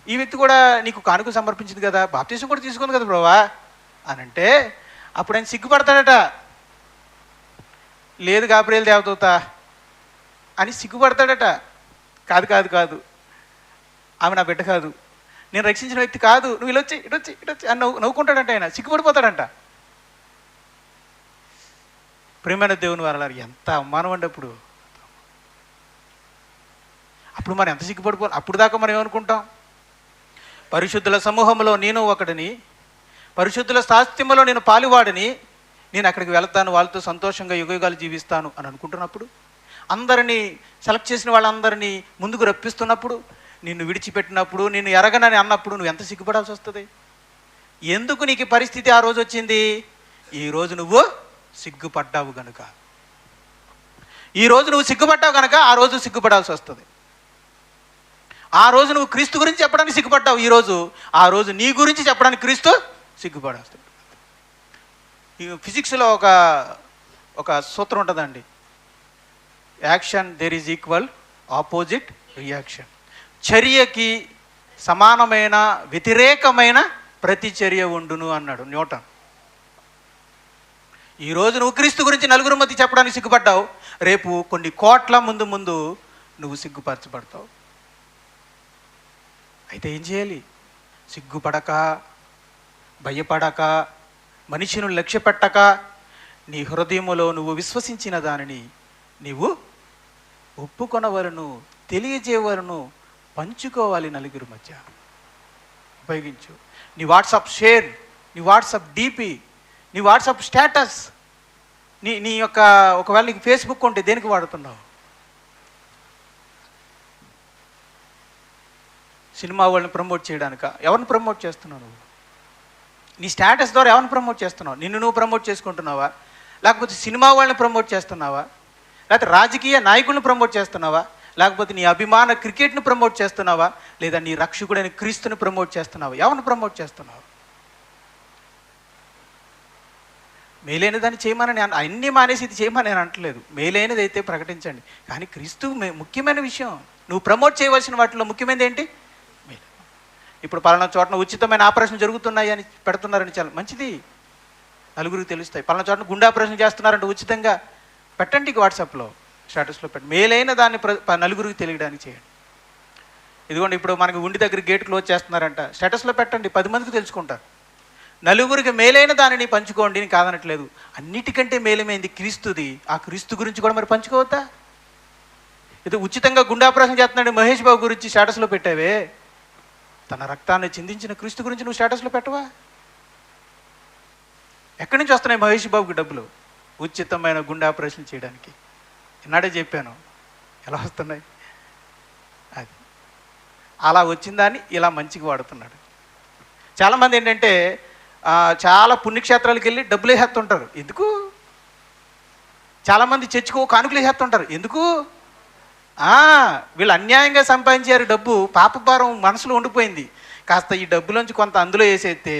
A: ఈ వ్యక్తి కూడా నీకు కానుక సమర్పించింది కదా, బాప్తీసం కూడా తీసుకుంది కదా ప్రభువా అని అంటే, అప్పుడు ఆయన సిగ్గుపడతాడట. లేదు గాబ్రియెల్ దేవదూత అని సిగ్గుపడతాడట. కాదు, ఆమె నా బిడ్డ కాదు, నేను రక్షించిన వ్యక్తి కాదు, నువ్వు ఇటొచ్చి అని నవ్వుకుంటాడంట. ఆయన సిగ్గుపడిపోతాడంట. ప్రియమైన దేవుని వారలారా, ఎంత అవమానం అండి అప్పుడు మనం ఎంత సిగ్గుపడిపోవాలి? అప్పుడు దాకా మనం ఏమనుకుంటాం? పరిశుద్ధుల సమూహంలో నేను ఒకడిని, పరిశుద్ధుల శాస్త్యంలో నేను పాలువాడిని, నేను అక్కడికి వెళ్తాను, వాళ్ళతో సంతోషంగా యుగయుగాలు జీవిస్తాను అని అనుకుంటున్నప్పుడు, అందరినీ సెలెక్ట్ చేసిన వాళ్ళందరినీ ముందుకు రప్పిస్తున్నప్పుడు, నిన్ను విడిచిపెట్టినప్పుడు, నిన్ను ఎరగనని అన్నప్పుడు నువ్వు ఎంత సిగ్గుపడాల్సి వస్తుంది? ఎందుకు నీకు పరిస్థితి ఆ రోజు వచ్చింది? ఈరోజు నువ్వు సిగ్గుపడ్డావు గనుక. ఈరోజు నువ్వు సిగ్గుపడ్డావు కనుక ఆ రోజు సిగ్గుపడాల్సి వస్తుంది. ఆ రోజు నువ్వు క్రీస్తు గురించి చెప్పడానికి సిగ్గుపడ్డావు, ఆ రోజు నీ గురించి చెప్పడానికి క్రీస్తు సిగ్గుపడాల్సి. ఈ ఫిజిక్స్లో ఒక సూత్రం ఉంటుందండి, action there is equal opposite reaction. చర్యకి సమానమైన వ్యతిరేకమైన ప్రతిచర్య ఉండును అన్నాడు న్యూటన్. ఈరోజు నువ్వు క్రీస్తు గురించి నలుగురు మధ్య చెప్పడానికి సిగ్గుపడ్డావు, రేపు కొన్ని కోట్ల ముందు నువ్వు సిగ్గుపరచబడతావు. అయితే ఏం చేయాలి? సిగ్గుపడక, భయపడక, మనిషిని లక్ష్య పెట్టక, నీ హృదయములో నువ్వు విశ్వసించిన దానిని నీవు ఒప్పుకొనవలను, తెలియజేయవలను, పంచుకోవాలి. నలుగురి మధ్య ఉపయోగించు. నీ వాట్సాప్ షేర్, నీ వాట్సాప్ డిపి, నీ వాట్సాప్ స్టేటస్, నీ యొక్క ఒకవేళ నీకు ఫేస్బుక్ ఉంటే దేనికి వాడుతున్నావు? సినిమా వాళ్ళని ప్రమోట్ చేయడానిక? ఎవరిని ప్రమోట్ చేస్తున్నావు నువ్వు? నీ స్టేటస్ ద్వారా ఎవరిని ప్రమోట్ చేస్తున్నావు? నిన్ను నువ్వు ప్రమోట్ చేసుకుంటున్నావా? లేకపోతే సినిమా వాళ్ళని ప్రమోట్ చేస్తున్నావా? లేకపోతే రాజకీయ నాయకులను ప్రమోట్ చేస్తున్నావా? లేకపోతే నీ అభిమాన క్రికెట్ను ప్రమోట్ చేస్తున్నావా? లేదా నీ రక్షకుడైన క్రీస్తుని ప్రమోట్ చేస్తున్నావా? ఎవరిని ప్రమోట్ చేస్తున్నావు? మేలైన దాన్ని చేయమని అన్నీ మానేసి ఇది చేయమని నేను అంటలేదు. మేలైనది అయితే ప్రకటించండి, కానీ క్రీస్తు ముఖ్యమైన విషయం. నువ్వు ప్రమోట్ చేయవలసిన వాటిలో ముఖ్యమైనది ఏంటి? మేలు. ఇప్పుడు పలానా చోటన ఉచితమైన ఆపరేషన్ జరుగుతున్నాయి అని పెడుతున్నారని, చాలా మంచిది, నలుగురికి తెలుస్తాయి. పలానా చోటన గుండె ఆపరేషన్ చేస్తున్నారంటే ఉచితంగా పెట్టండి, వాట్సాప్లో స్టేటస్లో పెట్టండి. మేలైన దాన్ని నలుగురికి తెలియడానికి చేయండి. ఇదిగోండి ఇప్పుడు మనకి ఉండి దగ్గర గేట్ క్లోజ్ చేస్తున్నారంట, స్టేటస్లో పెట్టండి, 10 మందికి తెలుసుకుంటారు. నలుగురికి మేలైన దానిని పంచుకోండి, నేను కాదనట్లేదు. అన్నిటికంటే మేలమైంది క్రీస్తుది. ఆ క్రీస్తు గురించి కూడా మరి పంచుకోవద్దా? ఇది ఉచితంగా గుండె ఆపరేషన్ చేస్తున్నాడు మహేష్ బాబు గురించి స్టేటస్లో పెట్టావే, తన రక్తాన్ని చిందించిన క్రీస్తు గురించి నువ్వు స్టేటస్లో పెట్టవా? ఎక్కడి నుంచి వస్తున్నాయి మహేష్ బాబుకి డబ్బులు ఉచితమైన గుండె ఆపరేషన్ చేయడానికి? ఈనాడే చెప్పాను ఎలా వస్తున్నాయి. అది అలా వచ్చిందాన్ని ఇలా మంచిగా వాడుతున్నాడు. చాలామంది ఏంటంటే చాలా పుణ్యక్షేత్రాలకు వెళ్ళి డబ్బులు వేసేస్తుంటారు. ఎందుకు? చాలామంది చర్చికి కానుకలు వేసేస్తుంటారు. ఎందుకు? వీళ్ళు అన్యాయంగా సంపాదించారు డబ్బు, పాపభారం మనసులో ఉండిపోయింది. కాస్త ఈ డబ్బులోంచి కొంత అందులో వేసేస్తే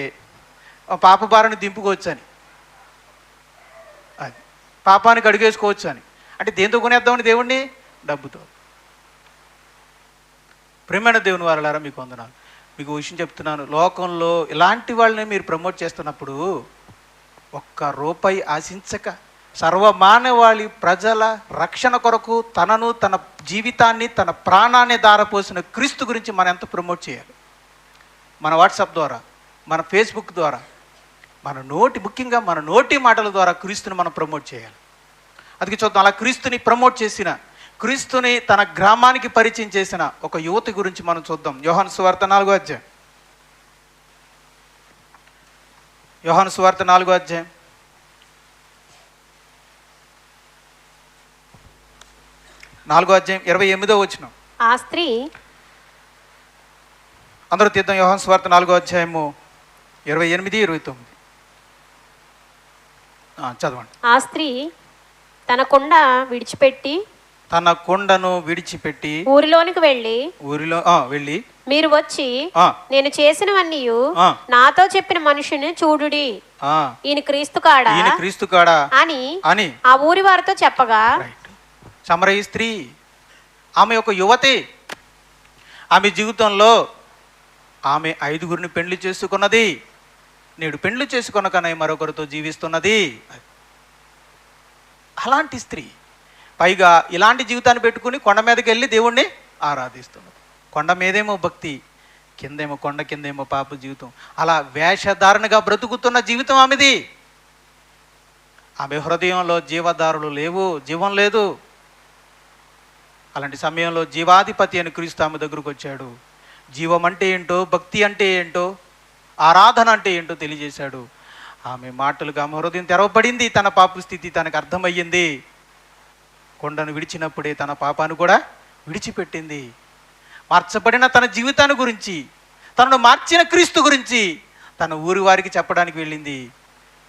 A: పాపభారాన్ని దింపుకోవచ్చు అని, అది పాపానికి అడుగేసుకోవచ్చు అని. అంటే దేంతో కొనేద్దామని దేవుణ్ణి? డబ్బుతో. ప్రేమైన దేవుని వారలారా మీకు వందనాలు. మీకు విషయం చెప్తున్నాను, లోకంలో ఇలాంటి వాళ్ళని మీరు ప్రమోట్ చేస్తున్నప్పుడు ఒక్క రూపాయి ఆశించక సర్వమానవాళి ప్రజల రక్షణ కొరకు తనను, తన జీవితాన్ని, తన ప్రాణాన్ని దారపోసిన క్రీస్తు గురించి మనం ఎంత ప్రమోట్ చేయాలి? మన వాట్సాప్ ద్వారా, మన ఫేస్బుక్ ద్వారా, ముఖ్యంగా మన నోటి మాటల ద్వారా క్రీస్తుని మనం ప్రమోట్ చేయాలి. అందుకే చూద్దాం, అలా క్రీస్తుని ప్రమోట్ చేసిన, క్రీస్తుని తన గ్రామానికి పరిచయం చేసిన ఒక యువతి గురించి మనం చూద్దాం. యోహాను సువార్త 4వ అధ్యాయం. యోహాను సువార్త 4వ అధ్యాయం 28వ వచనం.
B: ఆ స్త్రీ,
A: అందరూ తీద్దాం, యోహాను సువార్త 4వ అధ్యాయము 28, 29 చదవండి.
B: ఆ స్త్రీ తన కుండ విడిచిపెట్టి,
A: తన కొండను విడిచిపెట్టి
B: ఊరిలోనికి
A: వెళ్ళి
B: మీరు వచ్చి నేను చేసినవన్నీ నాతో చెప్పిన మనుషుని చూడుడి, ఈయన క్రీస్తు కాడా అని ఆ ఊరి వారితో చెప్పగా,
A: సమరయ స్త్రీ, ఆమె ఒక యువతి. ఆమె జీవితంలో ఆమె 5గురిని పెండ్లి చేసుకున్నది. నేడు పెండ్లి చేసుకొనకనే మరొకరితో జీవిస్తున్నది. అలాంటి స్త్రీ పైగా ఇలాంటి జీవితాన్ని పెట్టుకుని కొండ మీదకి వెళ్ళి దేవుణ్ణి ఆరాధిస్తున్నది. కొండ మీదేమో భక్తి, కిందేమో కొండ కిందేమో పాప జీవితం. అలా వేషధారణగా బ్రతుకుతున్న జీవితం ఆమెది. ఆమె హృదయంలో జీవధారులు లేవు, జీవం లేదు. అలాంటి సమయంలో జీవాధిపతి అని క్రీస్తు ఆమె దగ్గరకు వచ్చాడు. జీవం అంటే ఏంటో, భక్తి అంటే ఏంటో, ఆరాధన అంటే ఏంటో తెలియజేశాడు. ఆమె మాటలుగా ఆమె హృదయం తెరవబడింది. తన పాప స్థితి తనకు అర్థమయ్యింది. కొండను విడిచినప్పుడే తన పాపాన్ని కూడా విడిచిపెట్టింది. మార్చబడిన తన జీవితాన్ని గురించి, తనను మార్చిన క్రీస్తు గురించి తన ఊరి వారికి చెప్పడానికి వెళ్ళింది.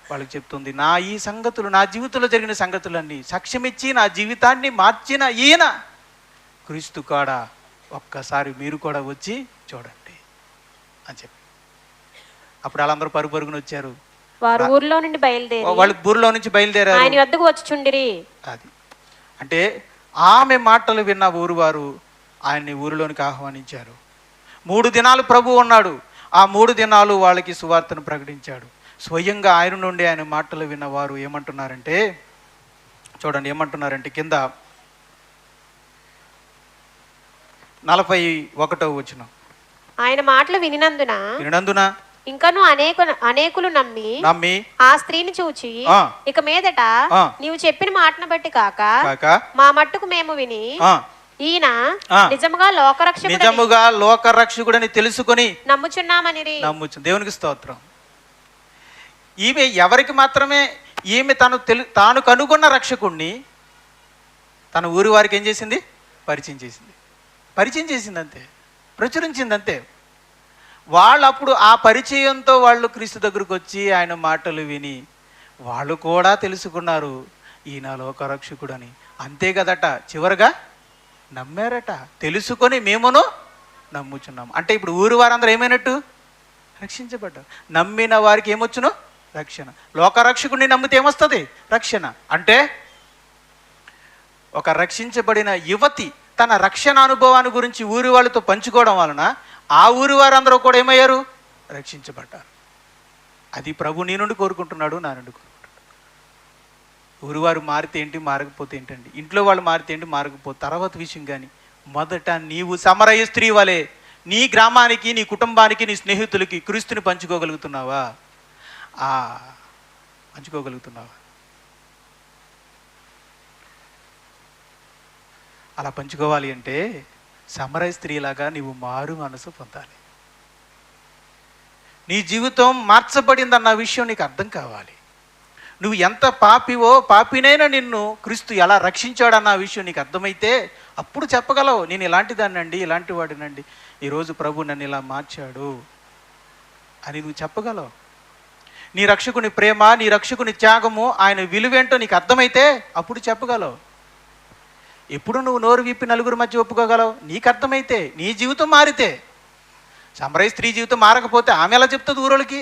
A: వాళ్ళకి చెప్తుంది, నా ఈ సంగతులు, నా జీవితంలో జరిగిన సంగతులన్నీ సాక్ష్యమిచ్చి నా జీవితాన్ని మార్చిన ఈయన క్రీస్తు కాడా, ఒక్కసారి మీరు కూడా వచ్చి చూడండి అని చెప్పి. అప్పుడు వాళ్ళందరూ పరుగున వచ్చారు.
B: వాళ్ళు ఊర్లో
A: నుంచి బయలుదేరారు.
B: ఆయన వద్దకు వచ్చి చుండిరి.
A: అది అంటే ఆమె మాటలు విన్న ఊరువారు ఆయన్ని ఊరిలోనికి ఆహ్వానించారు. 3 దినాలు ప్రభు ఉన్నాడు. ఆ 3 దినాలు వాళ్ళకి సువార్తను ప్రకటించాడు. స్వయంగా ఆయన నుండి ఆయన మాటలు విన్నవారు ఏమంటున్నారంటే, చూడండి ఏమంటున్నారంటే, కింద 41వ వచనం.
B: ఆయన మాటలు వినినందున ఇంకను అనేకులు నమ్మి ఆ స్త్రీని చూచి, ఇక మీదట నీవు చెప్పిన మాటను బట్టి కాక మా మట్టుకు మేము విని ఈయన నిజముగా
A: లోకరక్షకుడని తెలుసుకొని
B: నమ్ముచున్నామని.
A: దేవునికి స్తోత్రం. ఈమె ఎవరికి మాత్రమే, ఈమె తాను కనుగొన్న రక్షకుణ్ణి తన ఊరి వారికి ఏం చేసింది? పరిచయం చేసింది అంతే, ప్రచురించింది అంతే. వాళ్ళు అప్పుడు ఆ పరిచయంతో వాళ్ళు క్రీస్తు దగ్గరకు వచ్చి ఆయన మాటలు విని వాళ్ళు కూడా తెలుసుకున్నారు ఈయన లోకరక్షకుడని. అంతే కదట, చివరిగా నమ్మారట. తెలుసుకొని మేమును నమ్ముచున్నాము. అంటే ఇప్పుడు ఊరి వారందరూ ఏమైనట్టు? రక్షించబడ్డారు. నమ్మిన వారికి ఏమొచ్చును? రక్షణ. లోకరక్షకుడిని నమ్మితే ఏమొస్తుంది? రక్షణ. అంటే ఒక రక్షించబడిన యువతి తన రక్షణ అనుభవాన్ని గురించి ఊరి వాళ్ళతో పంచుకోవడం వలన ఆ ఊరి వారందరూ కూడా ఏమయ్యారు? రక్షించబడ్డారు. అది ప్రభు నీ నుండి కోరుకుంటున్నాడు, నా నుండి కోరుకుంటున్నాడు. ఊరివారు మారితే ఏంటి, మారకపోతే ఏంటండి? ఇంట్లో వాళ్ళు మారితే ఏంటి, మారకపోతే తర్వాత విషయం. కానీ మొదట నీవు సమరయ స్త్రీ వలె నీ గ్రామానికి, నీ కుటుంబానికి, నీ స్నేహితులకి క్రీస్తుని పంచుకోగలుగుతున్నావా? పంచుకోగలుగుతున్నావా? అలా పంచుకోవాలి అంటే సమరయ స్త్రీలాగా నీవు మారు మనసు పొందాలి. నీ జీవితం మార్చబడిందన్న విషయం నీకు అర్థం కావాలి. నువ్వు ఎంత పాపివో, పాపినైనా నిన్ను క్రీస్తు ఎలా రక్షించాడన్న విషయం నీకు అర్థమైతే అప్పుడు చెప్పగలవు, నేను ఇలాంటి దాన్నండి, ఇలాంటి వాడినండి, ఈరోజు ప్రభు నన్ను ఇలా మార్చాడు అని నువ్వు చెప్పగలవు. నీ రక్షకుని ప్రేమ, నీ రక్షకుని త్యాగము, ఆయన విలువేంటో నీకు అర్థమైతే అప్పుడు చెప్పగలవు. ఎప్పుడు నువ్వు నోరు విప్పి నలుగురు మధ్య ఒప్పుకోగలవు? నీకు అర్థమైతే, నీ జీవితం మారితే. సమరయ స్త్రీ జీవితం మారకపోతే ఆమె ఎలా చెప్తుంది ఊరోళ్ళకి?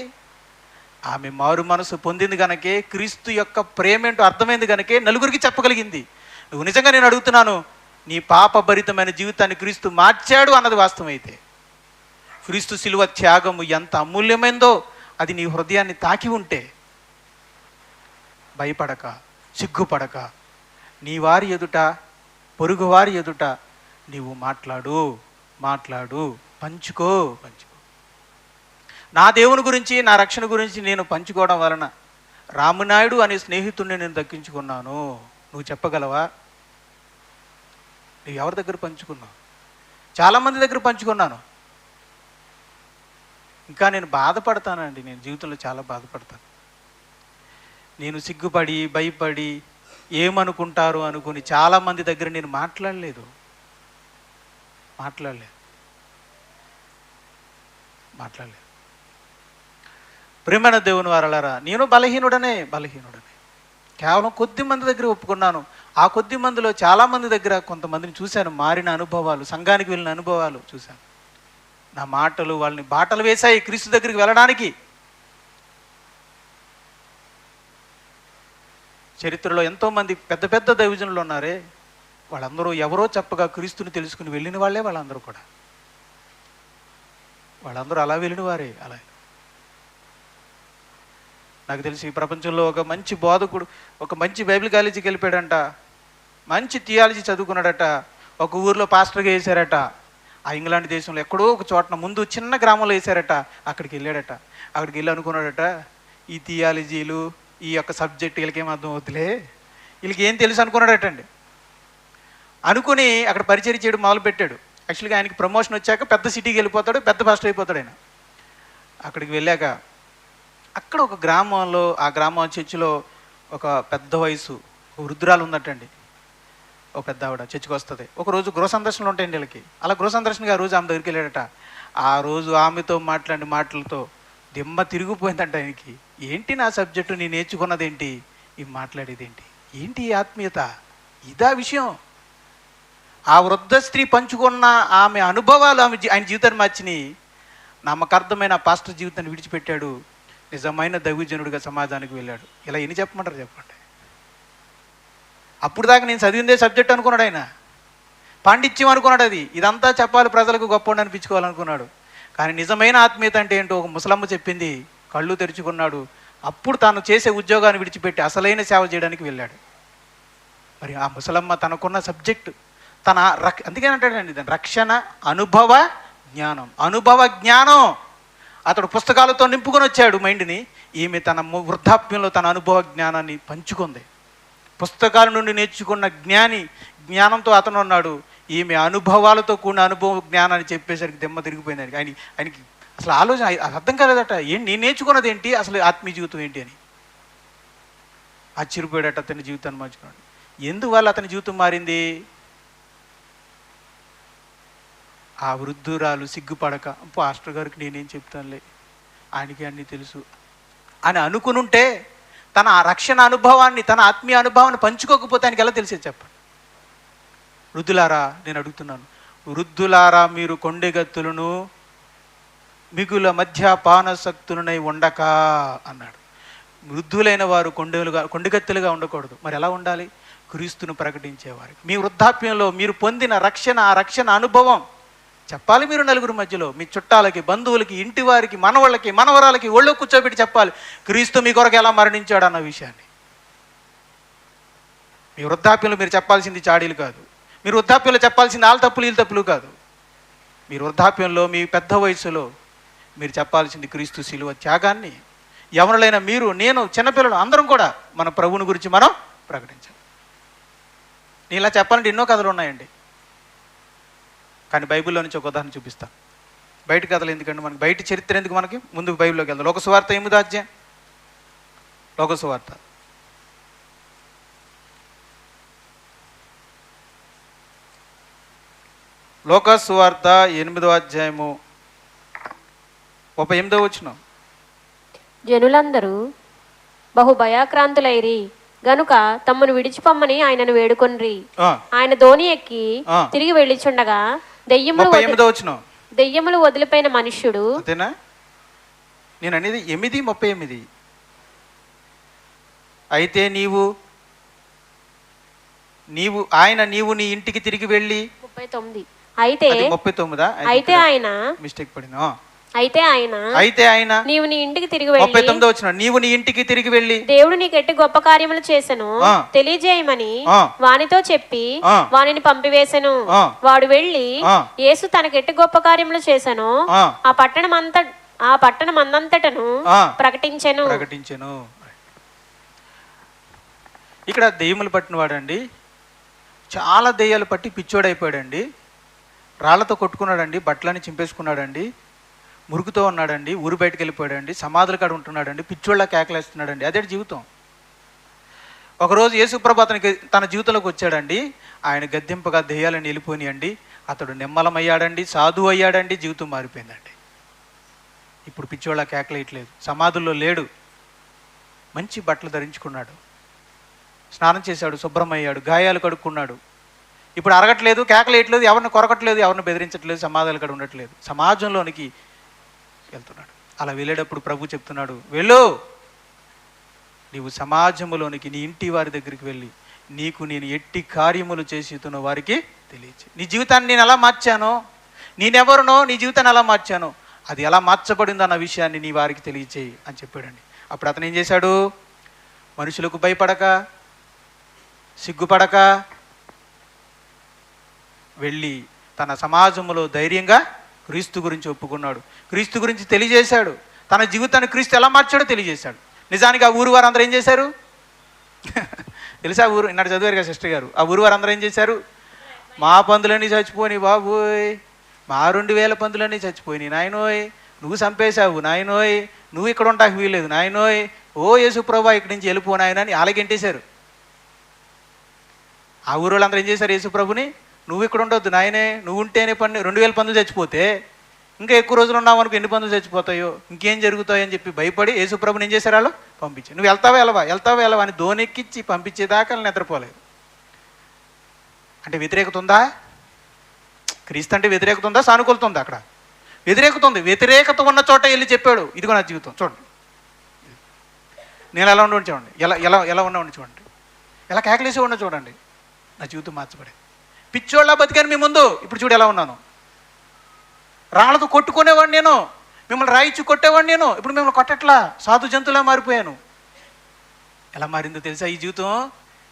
A: ఆమె మారు మనసు పొందింది కనుకే, క్రీస్తు యొక్క ప్రేమేంటో అర్థమైంది కనుకే నలుగురికి చెప్పగలిగింది. నువ్వు నిజంగా, నేను అడుగుతున్నాను, నీ పాపభరితమైన జీవితాన్ని క్రీస్తు మార్చాడు అన్నది వాస్తవమైతే, క్రీస్తు శిలువ త్యాగము ఎంత అమూల్యమైందో అది నీ హృదయాన్ని తాకి ఉంటే, భయపడక, సిగ్గుపడక, నీ వారి ఎదుట, పొరుగు వారి ఎదుట నీవు మాట్లాడు, పంచుకో. నా దేవుని గురించి, నా రక్షణ గురించి నేను పంచుకోవడం వలన రామునాయుడు అనే స్నేహితుడిని నేను దక్కించుకున్నాను. నువ్వు చెప్పగలవా? నువ్వు ఎవరి దగ్గర పంచుకున్నావు? చాలామంది దగ్గర పంచుకున్నాను. ఇంకా నేను బాధపడతానండి, నేను జీవితంలో చాలా బాధపడతాను. నేను సిగ్గుపడి, భయపడి, ఏమనుకుంటారు అనుకుని చాలామంది దగ్గర నేను మాట్లాడలేదు. ప్రియమైన దేవుని వారలారా, నేను బలహీనుడనే. కేవలం కొద్ది మంది దగ్గర ఒప్పుకున్నాను. ఆ కొద్ది మందిలో చాలామంది దగ్గర కొంతమందిని చూశాను, మారిన అనుభవాలు, సంఘానికి వెళ్ళిన అనుభవాలు చూశాను. నా మాటలు వాళ్ళని బాటలు వేశాయి క్రీస్తు దగ్గరికి వెళ్ళడానికి. చరిత్రలో ఎంతోమంది పెద్ద పెద్ద దైవజనులు ఉన్నారే, వాళ్ళందరూ ఎవరో చెప్పగా క్రీస్తుని తెలుసుకుని వెళ్ళిన వాళ్ళే. వాళ్ళందరూ అలా వెళ్ళిన వారే. అలా నాకు తెలిసి ఈ ప్రపంచంలో ఒక మంచి బోధకుడు, ఒక మంచి బైబిల్ కాలేజీకి వెళ్ళిపోయాడంట, మంచి థియాలజీ చదువుకున్నాడట, ఒక ఊర్లో పాస్టర్గా వేశారట. ఆ ఇంగ్లాండ్ దేశంలో ఎక్కడో ఒక చోటన ముందు చిన్న గ్రామంలో వేశారట. అక్కడికి వెళ్ళి అనుకున్నాడట, ఈ థియాలజీలు, ఈ యొక్క సబ్జెక్ట్ వీళ్ళకేం అర్థం అవుతులే, వీళ్ళకి ఏం తెలుసు అనుకున్నాడటండి. అనుకుని అక్కడ పరిచయం చేయడం మొదలుపెట్టాడు. యాక్చువల్గా ఆయనకి ప్రమోషన్ వచ్చాక పెద్ద సిటీకి వెళ్ళిపోతాడు, పెద్ద పాస్టర్ అయిపోతాడు ఆయన. అక్కడికి వెళ్ళాక అక్కడ ఒక గ్రామంలో, ఆ గ్రామం చర్చిలో ఒక పెద్ద వయసు వృద్ధురాలు ఉందటండి. ఒక పెద్ద ఆవిడ చర్చికి వస్తుంది. ఒకరోజు గృహ సందర్శనలు ఉంటాయండి వీళ్ళకి. అలా గృహ సందర్శనగా ఆ రోజు ఆమె దగ్గరికి వెళ్ళాడట. ఆ రోజు ఆమెతో మాట్లాడిన మాటలతో దిమ్మ తిరిగిపోయిందంట ఆయనకి. ఏంటి నా సబ్జెక్టు, నేను నేర్చుకున్నదేంటి, ఈ మాట్లాడేదేంటి, ఏంటి ఈ ఆత్మీయత, ఇదా విషయం. ఆ వృద్ధ స్త్రీ పంచుకున్న ఆమె అనుభవాలు ఆయన జీవితాన్ని మార్చినాయి. నమ్మకార్థమైన పాస్టర్ జీవితాన్ని విడిచిపెట్టాడు, నిజమైన దైవజనుడిగా సమాజానికి వెళ్ళాడు. ఇలా ఎన్ని చెప్పమంటారు చెప్పండి? అప్పుడు దాకా నేను చదివిందే సబ్జెక్ట్ అనుకున్నాడు ఆయన, పాండిత్యం అనుకున్నాడు. అది ఇదంతా చెప్పాలి, ప్రజలకు గొప్ప అనిపించుకోవాలనుకున్నాడు. కానీ నిజమైన ఆత్మీయత అంటే ఏంటో ఒక ముసలమ్మ చెప్పింది. కళ్ళు తెరుచుకున్నాడు. అప్పుడు తాను చేసే ఉద్యోగాన్ని విడిచిపెట్టి అసలైన సేవ చేయడానికి వెళ్ళాడు. మరి ఆ ముసలమ్మ తనకున్న సబ్జెక్టు, అందుకే అంటాడండి దాని రక్షణ అనుభవ జ్ఞానం. అతడు పుస్తకాలతో నింపుకొని వచ్చాడు మైండ్ని. ఈమె తన వృద్ధాప్యంలో తన అనుభవ జ్ఞానాన్ని పంచుకుంది. పుస్తకాల నుండి నేర్చుకున్న జ్ఞానంతో అతను ఉన్నాడు. ఈమె అనుభవాలతో కూడిన అనుభవ జ్ఞానాన్ని చెప్పేసరికి దిమ్మ తిరిగిపోయింది ఆయనకి. అసలు ఆలోచన అర్థం కాలేదట. నేను నేర్చుకున్నది ఏంటి, అసలు ఆత్మీయ జీవితం ఏంటి అని ఆశ్చర్యపోయాడట. అతని జీవితాన్ని మార్చుకున్నాడు. ఎందువల్ల అతని జీవితం మారింది? ఆ వృద్ధురాలు సిగ్గుపడక, పాస్టర్ గారికి నేనేం చెప్తానులే, ఆయనకి అన్నీ తెలుసు అని అనుకునుంటే, తన రక్షణ అనుభవాన్ని, తన ఆత్మీయ అనుభవాన్ని పంచుకోకపోతే ఆయనకి ఎలా తెలిసేది చెప్పండి? వృద్ధులారా, నేను అడుగుతున్నాను, వృద్ధులారా మీరు కొండెగత్తులను మిగుల మధ్య పానసక్తులనై ఉండక అన్నాడు. వృద్ధులైన వారు కొండెగత్తులుగా ఉండకూడదు. మరి ఎలా ఉండాలి? క్రీస్తును ప్రకటించేవారు. మీ వృద్ధాప్యంలో మీరు పొందిన రక్షణ, ఆ రక్షణ అనుభవం చెప్పాలి. మీరు నలుగురు మధ్యలో మీ చుట్టాలకి, బంధువులకి, ఇంటి వారికి, మనవాళ్ళకి, మనవరాలకి ఒళ్ళో కూర్చోబెట్టి చెప్పాలి క్రీస్తు మీ కొరకు ఎలా మరణించాడు అన్న విషయాన్ని. మీ వృద్ధాప్యంలో మీరు చెప్పాల్సింది చాడీలు కాదు. మీరు వృద్ధాప్యంలో చెప్పాల్సింది వాళ్ళ తప్పులు వీళ్ళ తప్పులు కాదు. మీరు వృద్ధాప్యంలో మీ పెద్ద వయసులో మీరు చెప్పాల్సింది క్రీస్తు శిలువ త్యాగాన్ని. ఎవరులైనా మీరు, నేను, చిన్నపిల్లలు అందరం కూడా మన ప్రభువుని గురించి మనం ప్రకటించాలి. నేను ఇలా చెప్పాలంటే ఎన్నో కథలు ఉన్నాయండి, కానీ బైబిల్లో నుంచి ఒక ఉదాహరణ చూపిస్తాను. బయట కథలు ఎందుకంటే మనకి, బయట చరిత్ర ఎందుకు మనకి, ముందుకు బైబిల్లోకి వెళ్దాం. లోకసువార్త 8వ అధ్యాయం. లోకసువార్త లోకసువార్త 8వ అధ్యాయము 38వ వచనం.
B: జనులందరూ బహు భయాక్రాంతులైరి గనుక తమ్మును విడిచిపమ్మని ఆయనను వేడుకొనిరి. ఆయన ధోని ఎక్కి తిరిగి వెళ్ళిచుండగా దెయ్యములు వదిలిపోయిన మనుష్యుడు.
A: అంతేనా? నేను అనేది 8:38. అయితే నీవు నీ ఇంటికి తిరిగి వెళ్ళి
B: 39. అయితే
A: 39
B: అయితే ఆయన
A: మిస్టేక్ పడింది.
B: అయితే ఆయన నీవు నీ ఇంటికి తిరిగి వెళ్ళి
A: 39వ వచనం. నీవు నీ ఇంటికి తిరిగి వెళ్ళి
B: దేవుడు నీకు ఎట్టి గొప్ప కార్యములు చేసెను తెలియజేయమని వానితో చెప్పి వానిని పంపివేసెను. వాడు వెళ్ళి యేసు తనకెట్టి గొప్ప కార్యములు చేసెను ఆ పట్టణం అందంతటను ప్రకటించెను.
A: ఇక్కడ దెయ్యములు పట్టిన వాడండి, చాలా దెయ్యాలు పట్టి పిచ్చోడైపోయాడండి, రాళ్లతో కొట్టుకున్నాడండి, బట్టలని చింపేసుకున్నాడండి, మురుగుతో ఉన్నాడండి, ఊరు బయటకు వెళ్ళిపోయాడండి, సమాధుల కాడ ఉంటున్నాడండి, పిచ్చోళ్ళ కేకలేస్తున్నాడండి. అదే జీవితం. ఒకరోజు యేసుప్రభు అతనికి తన జీవితంలోకి వచ్చాడండి. ఆయన గద్దెంపగా దెయ్యాలని వెళ్ళిపోయినాయండి. అతడు నిమ్మలమయ్యాడండి, సాధువు అయ్యాడండి, జీవితం మారిపోయిందండి. ఇప్పుడు పిచ్చోళ్ళ కేకలేయట్లేదు, సమాధుల్లో లేడు, మంచి బట్టలు ధరించుకున్నాడు, స్నానం చేశాడు, శుభ్రమయ్యాడు, గాయాలు కడుక్కున్నాడు. ఇప్పుడు అరగట్లేదు, కేకలేయట్లేదు, ఎవరిని కొరకట్లేదు, ఎవరిని బెదిరించట్లేదు, సమాధాలు కూడా ఉండట్లేదు, సమాజంలోనికి వెళ్తున్నాడు. అలా వెళ్ళేటప్పుడు ప్రభు చెప్తున్నాడు, వెళ్ళు, నీవు సమాజంలోనికి, నీ ఇంటి వారి దగ్గరికి వెళ్ళి నీకు నేను ఎట్టి కార్యములు చేస్తున్న వారికి తెలియచే. నీ జీవితాన్ని నేను ఎలా మార్చానో, నేనెవరినో, నీ జీవితాన్ని ఎలా మార్చానో, అది ఎలా మార్చబడిందో అన్న విషయాన్ని నీ వారికి తెలియచేయి అని చెప్పాడండి. అప్పుడు అతను ఏం చేశాడు? మనుషులకు భయపడక, సిగ్గుపడక వెళ్ళి తన సమాజంలో ధైర్యంగా క్రీస్తు గురించి ఒప్పుకున్నాడు, క్రీస్తు గురించి తెలియజేశాడు, తన జీవితాన్ని క్రీస్తు ఎలా మార్చాడో తెలియజేశాడు. నిజానికి ఆ ఊరు వారందరూ ఏం చేశారు తెలుసా? ఊరు ఇన్నాడు చదివారు కదా సిస్టర్ గారు. ఆ ఊరు వారందరూ ఏం చేశారు? మా పందులన్నీ చచ్చిపోయి బాబోయ్, మా 2000 పందులన్నీ చచ్చిపోయినాయి నాయనోయ్, నువ్వు చంపేశావు నాయనోయ్, నువ్వు ఇక్కడ ఉంటాకు వీలేదు నాయనోయ్, ఓ యేసు ప్రభా ఇక్కడి నుంచి వెళ్ళిపో నాయన అని అలాగెంటేశారు. ఆ ఊరు వాళ్ళందరూ ఏం చేశారు? యేసు ప్రభుని, నువ్వు ఇక్కడ ఉండొద్దు నాయనే, నువ్వు ఉంటేనే 2000 పందులు చచ్చిపోతే ఇంకా ఎక్కువ రోజులు ఉన్నావు అనుకో, ఎన్ని పందులు చచ్చిపోతాయో, ఇంకేం జరుగుతాయో అని చెప్పి భయపడి యేసు ప్రభుని ఏం చేశారు? వాళ్ళు పంపించారు. నువ్వు వెళ్తావా అని దోనెక్కిచ్చి పంపించేదాకా నిద్రపోలేదు. అంటే వ్యతిరేకత ఉందా? క్రీస్తు అంటే వ్యతిరేకత ఉందా, సానుకూలత ఉందా? అక్కడ వ్యతిరేకత ఉంది. వ్యతిరేకత ఉన్న చోట వెళ్ళి చెప్పాడు, ఇదిగో నా జీవితం చూడండి, నేను ఎలా ఉండవు చూడండి, ఎలా ఉన్నావు చూడండి, ఎలా కేకలేసే ఉన్నా చూడండి, నా జీవితం మార్చబడేది. పిచ్చోళ్ళ బతికాను మీ ముందు, ఇప్పుడు చూడు ఎలా ఉన్నాను. రాళ్ళతో కొట్టుకునేవాడిని నేను, మిమ్మల్ని రాయిచ్చి కొట్టేవాడిని నేను, ఇప్పుడు మిమ్మల్ని కొట్టట్లా, సాధు జంతువులా మారిపోయాను. ఎలా మారిందో తెలుసా ఈ జీవితం?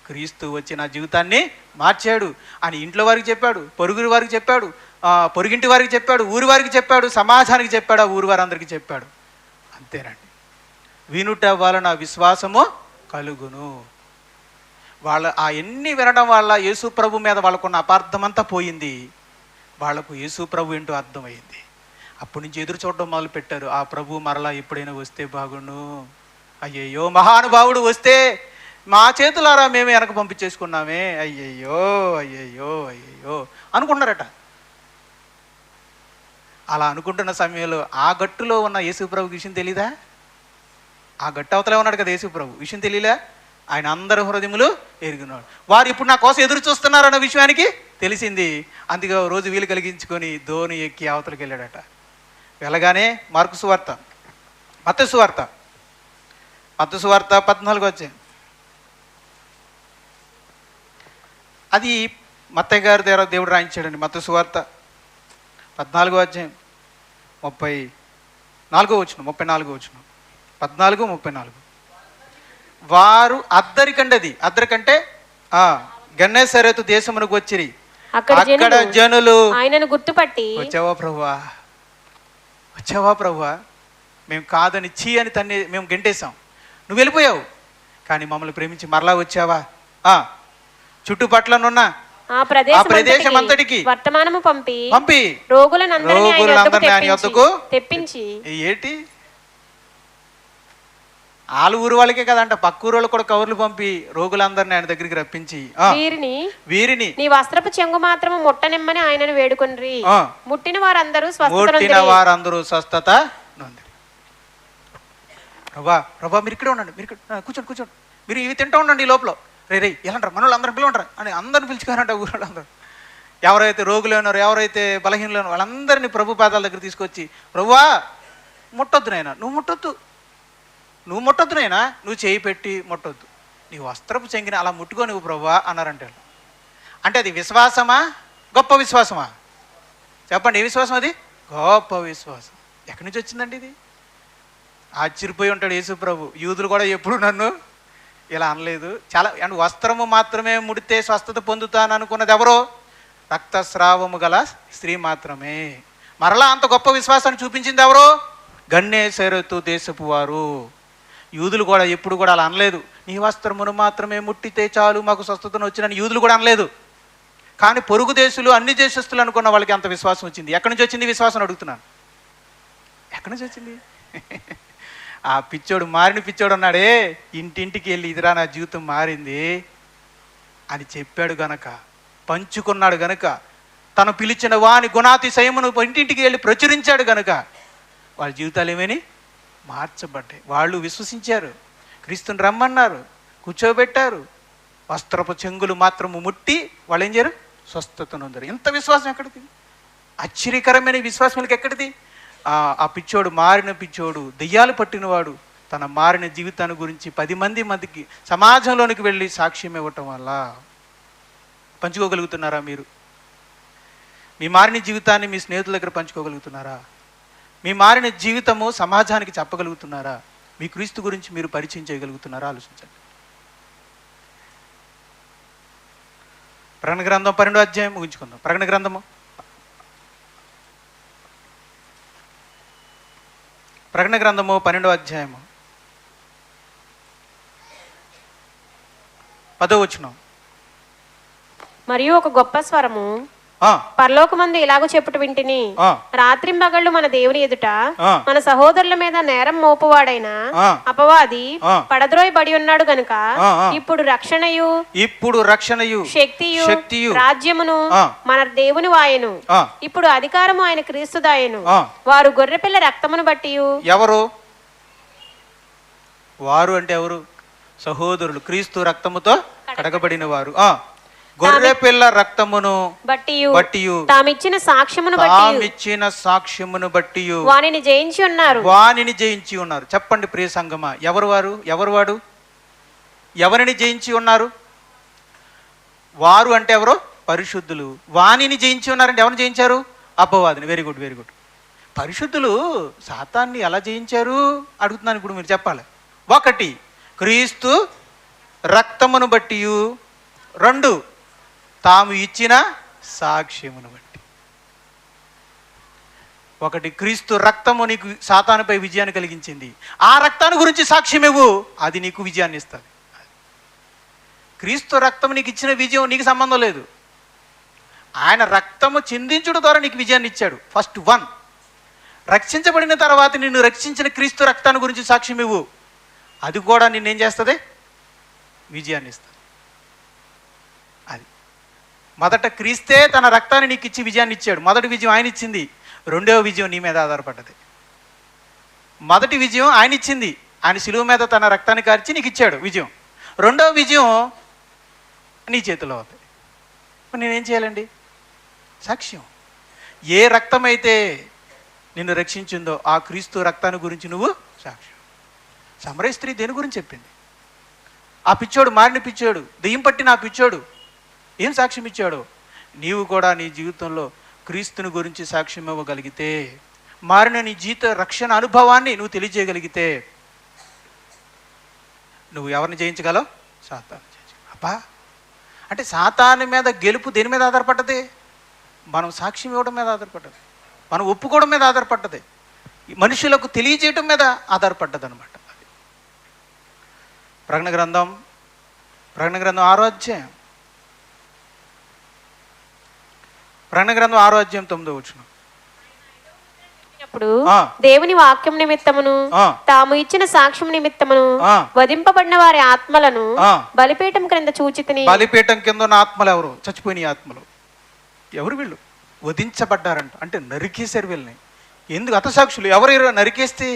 A: క్రీస్తు వచ్చి నా జీవితాన్ని మార్చాడు అని ఇంట్లో వారికి చెప్పాడు, పొరుగురు వారికి చెప్పాడు, పొరుగింటి వారికి చెప్పాడు, ఊరి వారికి చెప్పాడు, సమాజానికి చెప్పాడు, ఆ ఊరి వారందరికీ చెప్పాడు. అంతేనండి. వినుట వలన విశ్వాసము కలుగును. వాళ్ళ ఆ ఎన్ని వినడం వల్ల యేసు ప్రభు మీద వాళ్ళకున్న అపార్థం అంతా పోయింది. వాళ్లకు యేసు ప్రభు ఏంటో అర్థమైంది. అప్పటి నుంచి ఎదురు చూడడం మొదలు పెట్టారు. ఆ ప్రభు మరలా ఎప్పుడైనా వస్తే బాగుండు, అయ్యయ్యో మహానుభావుడు వస్తే మా చేతులారా మేమే వెనక పంపించేసుకున్నామే, అయ్యయ్యో అయ్యయ్యో అయ్యయ్యో అనుకున్నారట. అలా అనుకుంటున్న సమయంలో ఆ గట్టులో ఉన్న యేసు ప్రభుకి విషయం తెలీదా? ఆ గట్టు అవతలే ఉన్నాడు కదా యేసు ప్రభు, విషయం తెలియలే? ఆయన అందరి హృదయములు ఎరిగినాడు. వారు ఇప్పుడు నా కోసం ఎదురు చూస్తున్నారన్న విషయానికి తెలిసింది. అందుకే రోజు వీలు కలిగించుకొని ధోని ఎక్కి అవతలకి వెళ్ళాడట. వెళ్ళగానే మత్తయి సువార్త 14 వచ్చాయి. అది మత్తయి గారి దగ్గర దేవుడు రాయించాడండి. మత్తయి సువార్త 14వ అధ్యాయం 34వ వచనం 34వ వచనం 14-34. వారు అద్దరికంటే గెన్నేసరెతు దేశమునకు వచ్చిరి. అక్కడ జనులు
B: ఆయనను గుర్తుపట్టి,
A: వచ్చావా ప్రభువా, మేము కాదని చీ అని తన్ని మేము గెంటేశాం, నువ్వు వెళ్ళిపోయావు, కానీ మమ్మల్ని ప్రేమించి మరలా వచ్చావా, చుట్టుపట్లనున్న ఆ ప్రదేశం అంతటికి
B: వర్తమానము పంపి
A: రోగులందరినీ ఆయన యొద్దకు
B: తెప్పించి.
A: ఏంటి వాళ్ళ ఊరు వాళ్ళకే కదంట, పక్క ఊరు వాళ్ళు కూడా కవర్లు పంపి రోగులందరినీ ఆయన దగ్గరికి రప్పించి వీరిని
B: నీ వస్త్రపు చెంగు మాత్రము ముట్టనిమ్మని ఆయనను వేడుకొనిరి. ముట్టిన వారందరూ
A: స్వస్థత నొందిరి. ప్రభా మీరు ఇక్కడే ఉండండి, మీరు కూర్చోండి, మీరు ఇవి తింటూ ఉండండి, ఈ లోపల రే ఎలాంటారు మన వాళ్ళు అందరూ పిలవంటారు అని అందరిని పిలుచుకోరంట. ఊరు వాళ్ళందరూ ఎవరైతే రోగులు ఉన్నారో, ఎవరైతే బలహీనలు ఉన్నారో వాళ్ళందరినీ ప్రభు పాదాల దగ్గర తీసుకొచ్చి, ప్రభువా ముట్టొద్దు నాయనా, నువ్వు ముట్టొద్దు నాయనా, నువ్వు చేయి పెట్టి ముట్టొద్దు, నీ వస్త్రపు చెంగిన అలా ముట్టుకో నువ్వు ప్రభువా అన్నారంటే. అంటే అది విశ్వాసమా, గొప్ప విశ్వాసమా? చెప్పండి, ఏ విశ్వాసం అది? గొప్ప విశ్వాసం. ఎక్కడి నుంచి వచ్చిందండి ఇది? ఆశ్చర్యపోయి ఉంటాడు యేసు ప్రభు. యూదులు కూడా ఎప్పుడు నన్ను ఇలా అనలేదు. చాలా అండ్ వస్త్రము మాత్రమే ముడితే స్వస్థత పొందుతాను అనుకున్నది ఎవరో? రక్తస్రావము గల స్త్రీ మాత్రమే. మరలా అంత గొప్ప విశ్వాసాన్ని చూపించింది ఎవరో? గెన్నేసరెతు దేశపు వారు. యూదులు కూడా ఎప్పుడు కూడా అలా అనలేదు. నీ వస్త్రమును మాత్రమే ముట్టితే చాలు మాకు స్వస్థతను వచ్చినని యూదులు కూడా అనలేదు. కానీ పొరుగు దేశులు, అన్ని దేశస్తులు అనుకున్న వాళ్ళకి అంత విశ్వాసం వచ్చింది. ఎక్కడి నుంచి వచ్చింది విశ్వాసం అడుగుతున్నాను? ఎక్కడి నుంచి వచ్చింది? ఆ పిచ్చోడు, మారిన పిచ్చోడు ఉన్నాడే, ఇంటింటికి వెళ్ళి ఇదిరా నా జీవితం మారింది అని చెప్పాడు గనక, పంచుకున్నాడు గనక, తను పిలిచిన వాని గుణాతిశయమును ఇంటింటికి వెళ్ళి ప్రచురించాడు గనక వాళ్ళ జీవితాలు ఏమని మార్చబడ్డాయి. వాళ్ళు విశ్వసించారు, క్రీస్తుని రమ్మన్నారు, కూర్చోబెట్టారు, వస్త్రపు చెంగులు మాత్రము ముట్టి వాళ్ళు ఏం చేయరు? స్వస్థత నొందరు. ఇంత విశ్వాసం ఎక్కడిది? ఆశ్చర్యకరమైన విశ్వాసం వీళ్ళకి ఎక్కడిది? ఆ పిచ్చోడు, మారిన పిచ్చోడు, దెయ్యాలు పట్టినవాడు తన మారిన జీవితాన్ని గురించి 10 మందికి సమాజంలోనికి వెళ్ళి సాక్ష్యం ఇవ్వటం వల్ల. పంచుకోగలుగుతున్నారా మీరు? మీ మారిన జీవితాన్ని మీ స్నేహితుల దగ్గర పంచుకోగలుగుతున్నారా? మీ మారిన జీవితము సమాజానికి చెప్పగలుగుతున్నారా? మీ క్రీస్తు గురించి మీరు పరిచయం చేయగలుగుతున్నారా? ఆలోచించండి. ప్రకటన గ్రంథం 12వ అధ్యాయం ముగించుకుందాం. ప్రకటన గ్రంథము 12వ అధ్యాయము 10వ వచనం.
B: మరియు ఒక గొప్ప స్వరము పరలోకమందు ఇలాగ చెప్పుట వింటిని, రాత్రింబగళ్ళు మన దేవుని ఎదుట మన సహోదరుల మీద నేరం మోపువాడైన అపవాది పడద్రోయబడి ఉన్నాడు గనుక ఇప్పుడు రక్షణయు శక్తియు రాజ్యమును మన దేవుని వాయను, ఇప్పుడు అధికారము ఆయన క్రీస్తు దాయను. వారు గొర్రెపిల్ల రక్తమును బట్టి.
A: ఎవరు వారు అంటే ఎవరు? సహోదరులు, క్రీస్తు రక్తముతో కడగబడిన వారు. గొర్రె పిల్ల రక్తమును బట్టి
B: తామిచ్చిన
A: సాక్ష్యమును బట్టి
B: వానిని
A: జయించి ఉన్నారు. చెప్పండి ప్రియ సంగమా, ఎవరు వాడు? ఎవరిని జయించి ఉన్నారు? వారు అంటే ఎవరు? పరిశుద్ధులు. వానిని జయించి ఉన్నారంటే ఎవరిని జయించారు? అపవాదిని. Very good. పరిశుద్ధులు సాతాన్ని ఎలా జయించారు అడుగుతున్నాను ఇప్పుడు, మీరు చెప్పాలి. 1 క్రీస్తు రక్తమును బట్టి, 2 తాము ఇచ్చిన సాక్ష్యమును బట్టి. 1 క్రీస్తు రక్తము నీకు సాతానుపై విజయాన్ని కలిగించింది. ఆ రక్తాన్ని గురించి సాక్ష్యం ఇవ్వు, అది నీకు విజయాన్ని ఇస్తుంది. క్రీస్తు రక్తం నీకు ఇచ్చిన విజయం నీకు సంబంధం లేదు. ఆయన రక్తము చిందించడం ద్వారా నీకు విజయాన్ని ఇచ్చాడు. ఫస్ట్ 1. రక్షించబడిన తర్వాత నిన్ను రక్షించిన క్రీస్తు రక్తాన్ని గురించి సాక్ష్యం ఇవ్వు, అది కూడా నిన్నేం చేస్తుంది? విజయాన్ని ఇస్తుంది. అది మొదట క్రీస్తే తన రక్తాన్ని నీకు ఇచ్చి విజయాన్ని ఇచ్చాడు. మొదటి విజయం ఆయన ఇచ్చింది, 2వ విజయం నీ మీద ఆధారపడ్డది. మొదటి విజయం ఆయన ఇచ్చింది, ఆయన శిలువ మీద తన రక్తాన్ని కార్చి నీకు ఇచ్చాడు విజయం. 2వ విజయం నీ చేతిలో ఉంది. ఇప్పుడు నేనేం చేయాలండి? సాక్ష్యం. ఏ రక్తం అయితే నిన్ను రక్షించిందో ఆ క్రీస్తు రక్తాన్ని గురించి నువ్వు సాక్ష్యం. సమరయ స్త్రీ దేని గురించి చెప్పింది? ఆ పిచ్చోడు, మారిన పిచ్చోడు, దెయ్యం పట్టిన ఆ పిచ్చోడు ఏం సాక్ష్యం ఇచ్చాడు? నీవు కూడా నీ జీవితంలో క్రీస్తుని గురించి సాక్ష్యం ఇవ్వగలిగితే, మారిన నీ జీవిత రక్షణ అనుభవాన్ని నువ్వు తెలియజేయగలిగితే నువ్వు ఎవరిని జయించగలవు? సాతాను జయించగలవు. అబ్బా, అంటే సాతాను మీద గెలుపు దేని మీద ఆధారపడ్డది? మనం సాక్ష్యం ఇవ్వడం మీద ఆధారపడ్డది, మనం ఒప్పుకోవడం మీద ఆధారపడ్డది, మనుషులకు తెలియజేయడం మీద ఆధారపడ్డది అనమాట. ప్రకటన గ్రంథం 6వ అధ్యాయం, ప్రకటన గ్రంథం 6వ అధ్యాయం 9వ వచనం.
B: దేవుని వాక్యం నిమిత్తమును తాము ఇచ్చిన సాక్ష్యం నిమిత్తమును వధింపబడిన వారి ఆత్మలను బలిపీఠం క్రింద చూచితిని.
A: బలిపీఠం కింద ఉన్న ఆత్మలు ఎవరు? చచ్చిపోయిన ఆత్మలు. ఎవరు వీళ్ళు? వధించబడ్డారంట, అంటే నరికేశారు వీళ్ళని. ఎందుకు? హతసాక్షులు. ఎవరు నరికేస్తే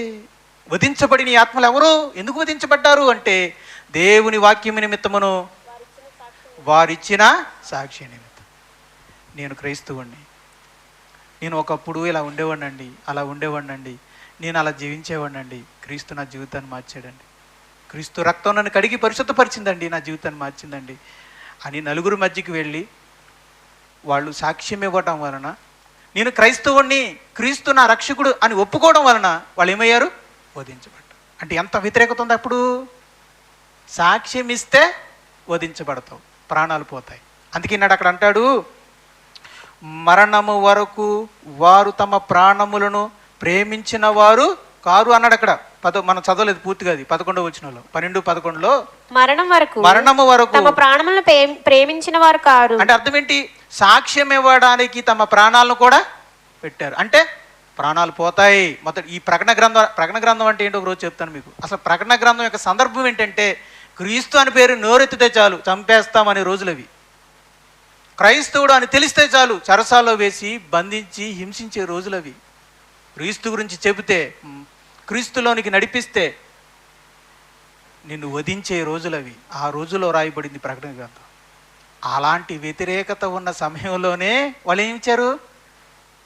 A: వధించబడిన ఆత్మలు ఎవరు? ఎందుకు వధించబడ్డారు అంటే దేవుని వాక్యం నిమిత్తమును వారిచ్చిన సాక్షి నిమిత్తం. నేను క్రైస్తవుణ్ణి, నేను ఒకప్పుడు ఇలా ఉండేవాడినండి, అలా ఉండేవాడినండి, నేను అలా జీవించేవాడినండి, క్రీస్తు నా జీవితాన్ని మార్చాడండి, క్రీస్తు రక్తం నన్ను కడిగి పరిశుద్ధపరిచిందండి, నా జీవితాన్ని మార్చిందండి అని నలుగురు మధ్యకి వెళ్ళి వాళ్ళు సాక్ష్యం ఇవ్వటం వలన, నేను క్రైస్తవుణ్ణి, క్రీస్తు నా రక్షకుడు అని ఒప్పుకోవడం వలన వాళ్ళు ఏమయ్యారు? వధించబడ్డారు. అంటే ఎంత వ్యతిరేకత ఉంది అప్పుడు? సాక్ష్యం ఇస్తే వధించబడతావు, ప్రాణాలు పోతాయి. అందుకే నాడు అక్కడ అంటాడు, మరణము వరకు వారు తమ ప్రాణములను ప్రేమించిన వారు కారు అన్నాడు అక్కడ. మనం చదవలేదు పూర్తిగా, అది 11వ వచనంలో, 12-11లో మరణము వరకు
B: తమ ప్రాణములను ప్రేమించిన వారు కారు
A: అంటే అర్థం ఏంటి? సాక్ష్యం ఇవ్వడానికి తమ ప్రాణాలను కూడా పెట్టారు, అంటే ప్రాణాలు పోతాయి. మొదటి ఈ ప్రకటన గ్రంథం అంటే ఏంటో ఒక రోజు చెప్తాను మీకు. అసలు ప్రకటన గ్రంథం యొక్క సందర్భం ఏంటంటే, క్రీస్తు అని పేరు నోరెత్తితే చాలు చంపేస్తామనే రోజులు అవి. క్రైస్తవుడు అని తెలిస్తే చాలు చెరసాల్లో వేసి బంధించి హింసించే రోజులు అవి. క్రీస్తు గురించి చెబితే, క్రీస్తులోనికి నడిపిస్తే నిన్ను వధించే రోజులు అవి. ఆ రోజులో రాయబడింది ప్రకటన గ్రంథం. అలాంటి వ్యతిరేకత ఉన్న సమయంలోనే వాళ్ళు ఏం ఇచ్చారు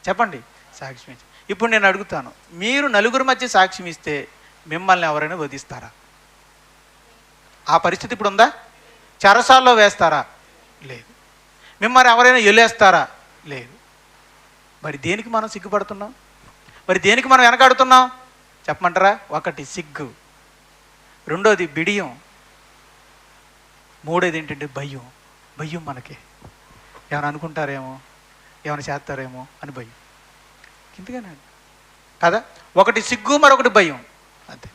A: చెప్పండి? సాక్ష్యం ఇచ్చారు. ఇప్పుడు నేను అడుగుతాను, మీరు నలుగురు మధ్య సాక్ష్యం ఇస్తే మిమ్మల్ని ఎవరైనా వధిస్తారా? ఆ పరిస్థితి ఇప్పుడు ఉందా? చెరసాల్లో వేస్తారా? లేదు. మిమ్మల్ని ఎవరైనా ఎల్లేస్తారా? లేదు. మరి దేనికి మనం సిగ్గుపడుతున్నాం? మరి దేనికి మనం వెనకాడుతున్నాం చెప్పమంటారా? ఒకటి సిగ్గు, రెండోది బిడియం, మూడోది ఏంటంటే భయం. భయం మనకి ఏమైనా అనుకుంటారేమో, ఏమైనా చేస్తారేమో అని భయం. ఇంతగానే కదా? ఒకటి సిగ్గు, మరొకటి భయం. అంతే.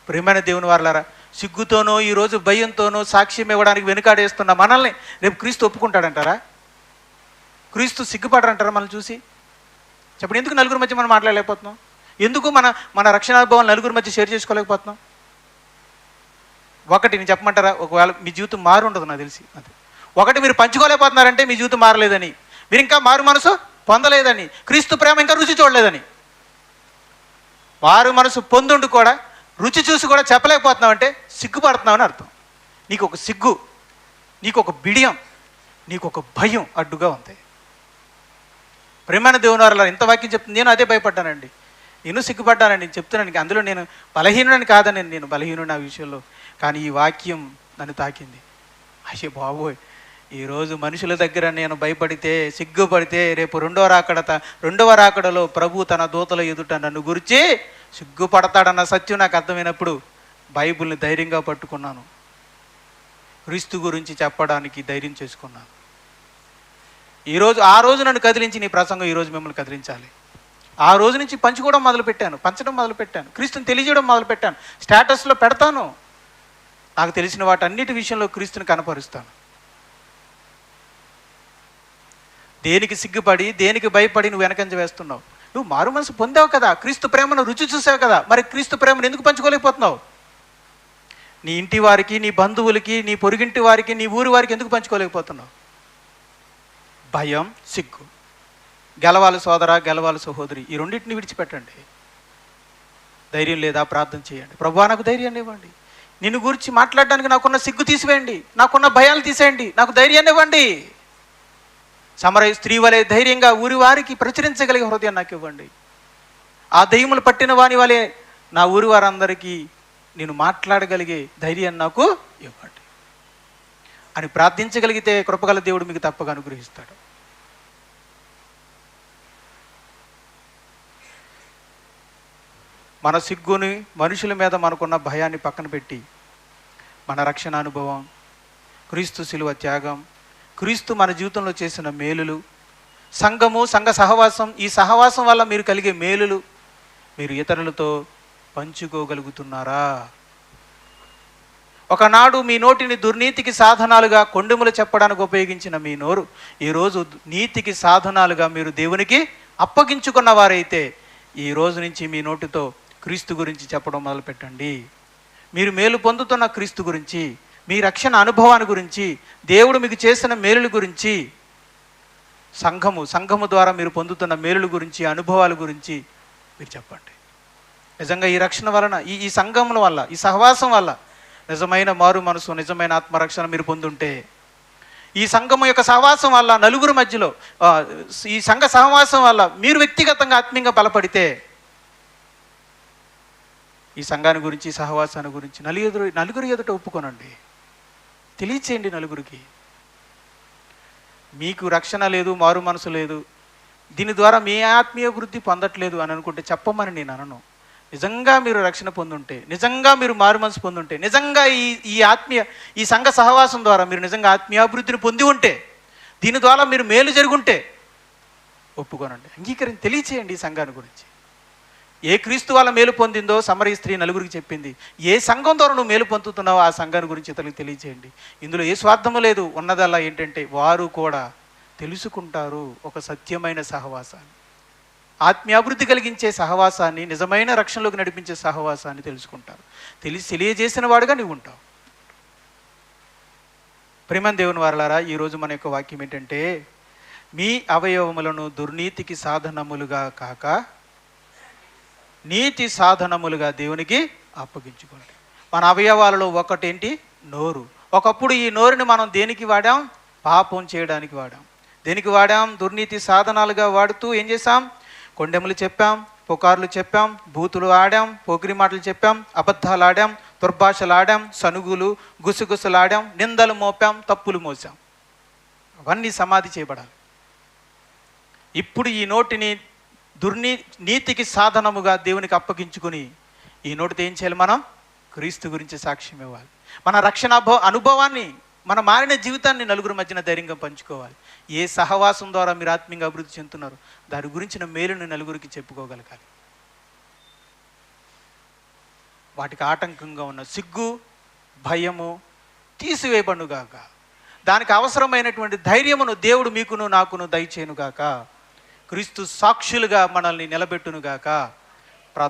A: ప్రియమైన దేవుని వారలారా, సిగ్గుతోనో ఈరోజు భయంతోనో సాక్ష్యం ఇవ్వడానికి వెనుకాడేస్తున్న మనల్ని రేపు క్రీస్తు ఒప్పుకుంటాడంటారా? క్రీస్తు సిగ్గుపడరంటారా మనల్ని చూసి? చెప్పండి. ఎందుకు నలుగురు మధ్య మనం మాట్లాడలేకపోతున్నాం? ఎందుకు మన రక్షణానుభవం నలుగురు మధ్య షేర్ చేసుకోలేకపోతున్నాం? ఒకటి నేను చెప్పమంటారా, ఒకవేళ మీ జీవితం మారు ఉండదు నాకు తెలిసి. అది ఒకటి, మీరు పంచుకోలేకపోతున్నారంటే మీ జీవితం మారలేదని, మీరు ఇంకా మారు మనసు పొందలేదని, క్రీస్తు ప్రేమ ఇంకా రుచి చూడలేదని. మారు మనసు పొందుండు కూడా రుచి చూసి కూడా చెప్పలేకపోతున్నావు అంటే సిగ్గుపడుతున్నావు అని అర్థం. నీకు ఒక సిగ్గు, నీకు ఒక బిడియం, నీకు ఒక భయం అడ్డుగా ఉంది. ప్రేమైన దేవుని వారలారా, ఇంత వాక్యం చెప్తుంది. నేను అదే భయపడ్డానండి, నేను సిగ్గుపడ్డానండి, చెప్తున్నాను. అందులో నేను బలహీనుడని కాదని, నేను బలహీనుడు ఆ విషయంలో, కానీ ఈ వాక్యం నన్ను తాకింది. అయ్యే బాబోయ్, ఈరోజు మనుషుల దగ్గర నేను భయపడితే, సిగ్గుపడితే, రేపు రెండవ రాకడలో ప్రభు తన దూతల ఎదుట నన్ను గురించి సిగ్గుపడతాడన్న సత్యం నాకు అర్థమైనప్పుడు బైబిల్ని ధైర్యంగా పట్టుకున్నాను. క్రీస్తు గురించి చెప్పడానికి ధైర్యం చేసుకున్నాను. ఆ రోజు నన్ను కదిలించి నీ ప్రసంగం ఈరోజు మిమ్మల్ని కదిలించాలి. ఆ రోజు నుంచి పంచడం మొదలుపెట్టాను, క్రీస్తుని తెలియజేయడం మొదలుపెట్టాను. స్టేటస్లో పెడతాను, నాకు తెలిసిన వాటన్నిటి విషయంలో క్రీస్తుని కనపరుస్తాను. దేనికి సిగ్గుపడి, దేనికి భయపడి నువ్వు వెనకంజ వేస్తున్నావు? నువ్వు మారు మనసు పొందావు కదా, క్రీస్తు ప్రేమను రుచి చూసావు కదా, మరి క్రీస్తు ప్రేమను ఎందుకు పంచుకోలేకపోతున్నావు? నీ ఇంటి వారికి, నీ బంధువులకి, నీ పొరుగింటి వారికి, నీ ఊరి వారికి ఎందుకు పంచుకోలేకపోతున్నావు? భయం, సిగ్గు. గెలవాలి సోదరా, గెలవాలి సహోదరి, ఈ రెండింటిని విడిచిపెట్టండి. ధైర్యం లేదా? ప్రార్థన చేయండి. ప్రభువా నాకు ధైర్యాన్ని ఇవ్వండి, నిన్ను గురించి మాట్లాడడానికి నాకున్న సిగ్గు తీసివేయండి, నాకున్న భయాలు తీసేయండి, నాకు ధైర్యాన్ని ఇవ్వండి. సమరయ స్త్రీ వలె ధైర్యంగా ఊరి వారికి ప్రచురించగలిగే హృదయం నాకు ఇవ్వండి. ఆ దయ్యములు పట్టిన వాని వలె నా ఊరి వారందరికీ నేను మాట్లాడగలిగే ధైర్యాన్ని నాకు ఇవ్వండి అని ప్రార్థించగలిగితే కృపగల దేవుడు మీకు తప్పగా అనుగ్రహిస్తాడు. మన సిగ్గుని, మనుషుల మీద మనకున్న భయాన్ని పక్కన పెట్టి మన రక్షణ అనుభవం, క్రీస్తు శిలువ త్యాగం, క్రీస్తు మన జీవితంలో చేసిన మేలులు, సంఘము, సంఘ సహవాసం, ఈ సహవాసం వల్ల మీరు కలిగే మేలులు మీరు ఇతరులతో పంచుకోగలుగుతున్నారా? ఒకనాడు మీ నోటిని దుర్నీతికి సాధనాలుగా, కొండెములు చెప్పడానికి ఉపయోగించిన మీ నోరు ఈరోజు నీతికి సాధనాలుగా మీరు దేవునికి అప్పగించుకున్న వారైతే ఈ రోజు నుంచి మీ నోటితో క్రీస్తు గురించి చెప్పడం మొదలుపెట్టండి. మీరు మేలు పొందుతున్న క్రీస్తు గురించి, మీ రక్షణ అనుభవాన్ని గురించి, దేవుడు మీకు చేసిన మేలుల గురించి, సంఘము ద్వారా మీరు పొందుతున్న మేలుల గురించి, అనుభవాల గురించి మీరు చెప్పండి. నిజంగా ఈ రక్షణ వలన, ఈ సంఘముల వల్ల, ఈ సహవాసం వల్ల నిజమైన మారు మనసు, నిజమైన ఆత్మరక్షణ మీరు పొందుంటే, ఈ సంఘము యొక్క సహవాసం వల్ల, నలుగురు మధ్యలో ఈ సంఘ సహవాసం వల్ల మీరు వ్యక్తిగతంగా ఆత్మీయంగా బలపడితే, ఈ సంఘాన్ని గురించి, సహవాసాన్ని గురించి నలుగురు ఎదుట ఒప్పుకోనండి, తెలియచేయండి నలుగురికి. మీకు రక్షణ లేదు, మారు మనసు లేదు, దీని ద్వారా మీ ఆత్మీయ వృద్ధి పొందట్లేదు అని అనుకుంటే చెప్పమని నేను అనను. నిజంగా మీరు రక్షణ పొందుంటే, నిజంగా మీరు మారు మనసు పొందుంటే, నిజంగా ఈ సంఘ సహవాసం ద్వారా మీరు నిజంగా ఆత్మీయాభివృద్ధిని పొంది ఉంటే, దీని ద్వారా మీరు మేలు జరుగుంటే ఒప్పుకోనండి, తెలియచేయండి ఈ సంఘాన్ని గురించి. ఏ క్రీస్తు వల్ల మేలు పొందిందో సమరయ స్త్రీ నలుగురికి చెప్పింది. ఏ సంఘం ద్వారా నువ్వు మేలు పొందుతున్నావో ఆ సంఘాన్ని గురించి ఇతరులకు తెలియచేయండి. ఇందులో ఏ స్వార్థము లేదు, ఉన్నదల్లా ఏంటంటే వారు కూడా తెలుసుకుంటారు ఒక సత్యమైన సహవాసాన్ని, ఆత్మీయాభివృద్ధి కలిగించే సహవాసాన్ని, నిజమైన రక్షణలోకి నడిపించే సహవాసాన్ని తెలుసుకుంటారు. తెలియజేసిన వాడుగా నువ్వు ఉంటావు. ప్రేమ దేవుని వారలారా, ఈరోజు మన యొక్క వాక్యం ఏంటంటే, మీ అవయవములను దుర్నీతికి సాధనములుగా కాక నీతి సాధనములుగా దేవునికి అప్పగించుకోండి. మన అవయవాలలో ఒకటేంటి? నోరు. ఒకప్పుడు ఈ నోరుని మనం దేనికి వాడాం? పాపం చేయడానికి వాడాం. దేనికి వాడాం? దుర్నీతి సాధనాలుగా వాడుతూ ఏం చేసాం? కొండెములు చెప్పాం, పుకార్లు చెప్పాం, బూతులు ఆడాం, పోకిరి మాటలు చెప్పాం, అబద్ధాలు ఆడాం, దుర్భాషలు ఆడాం, సనుగులు గుసగుసలాడాం, నిందలు మోపాం, తప్పులు మోసాం. అవన్నీ సమాధి చేయబడాలి. ఇప్పుడు ఈ నోటిని నీతికి సాధనముగా దేవునికి అప్పగించుకుని ఈ నోటితో ఏం చేయాలి? మనం క్రీస్తు గురించి సాక్ష్యం ఇవ్వాలి. మన రక్షణ అనుభవాన్ని, మన మారిన జీవితాన్ని నలుగురు మధ్యన ధైర్యంగా పంచుకోవాలి. ఏ సహవాసం ద్వారా మీరు ఆత్మీయంగా అభివృద్ధి చెందుతున్నారు దాని గురించిన మేలుని నలుగురికి చెప్పుకోగలగాలి. వాటికి ఆటంకంగా ఉన్న సిగ్గు, భయము తీసివేయబడుగాక. దానికి అవసరమైనటువంటి ధైర్యమును దేవుడు మీకును నాకును దయచేయునుగాక. క్రీస్తు సాక్షులుగా మనల్ని నిలబెట్టునుగాక.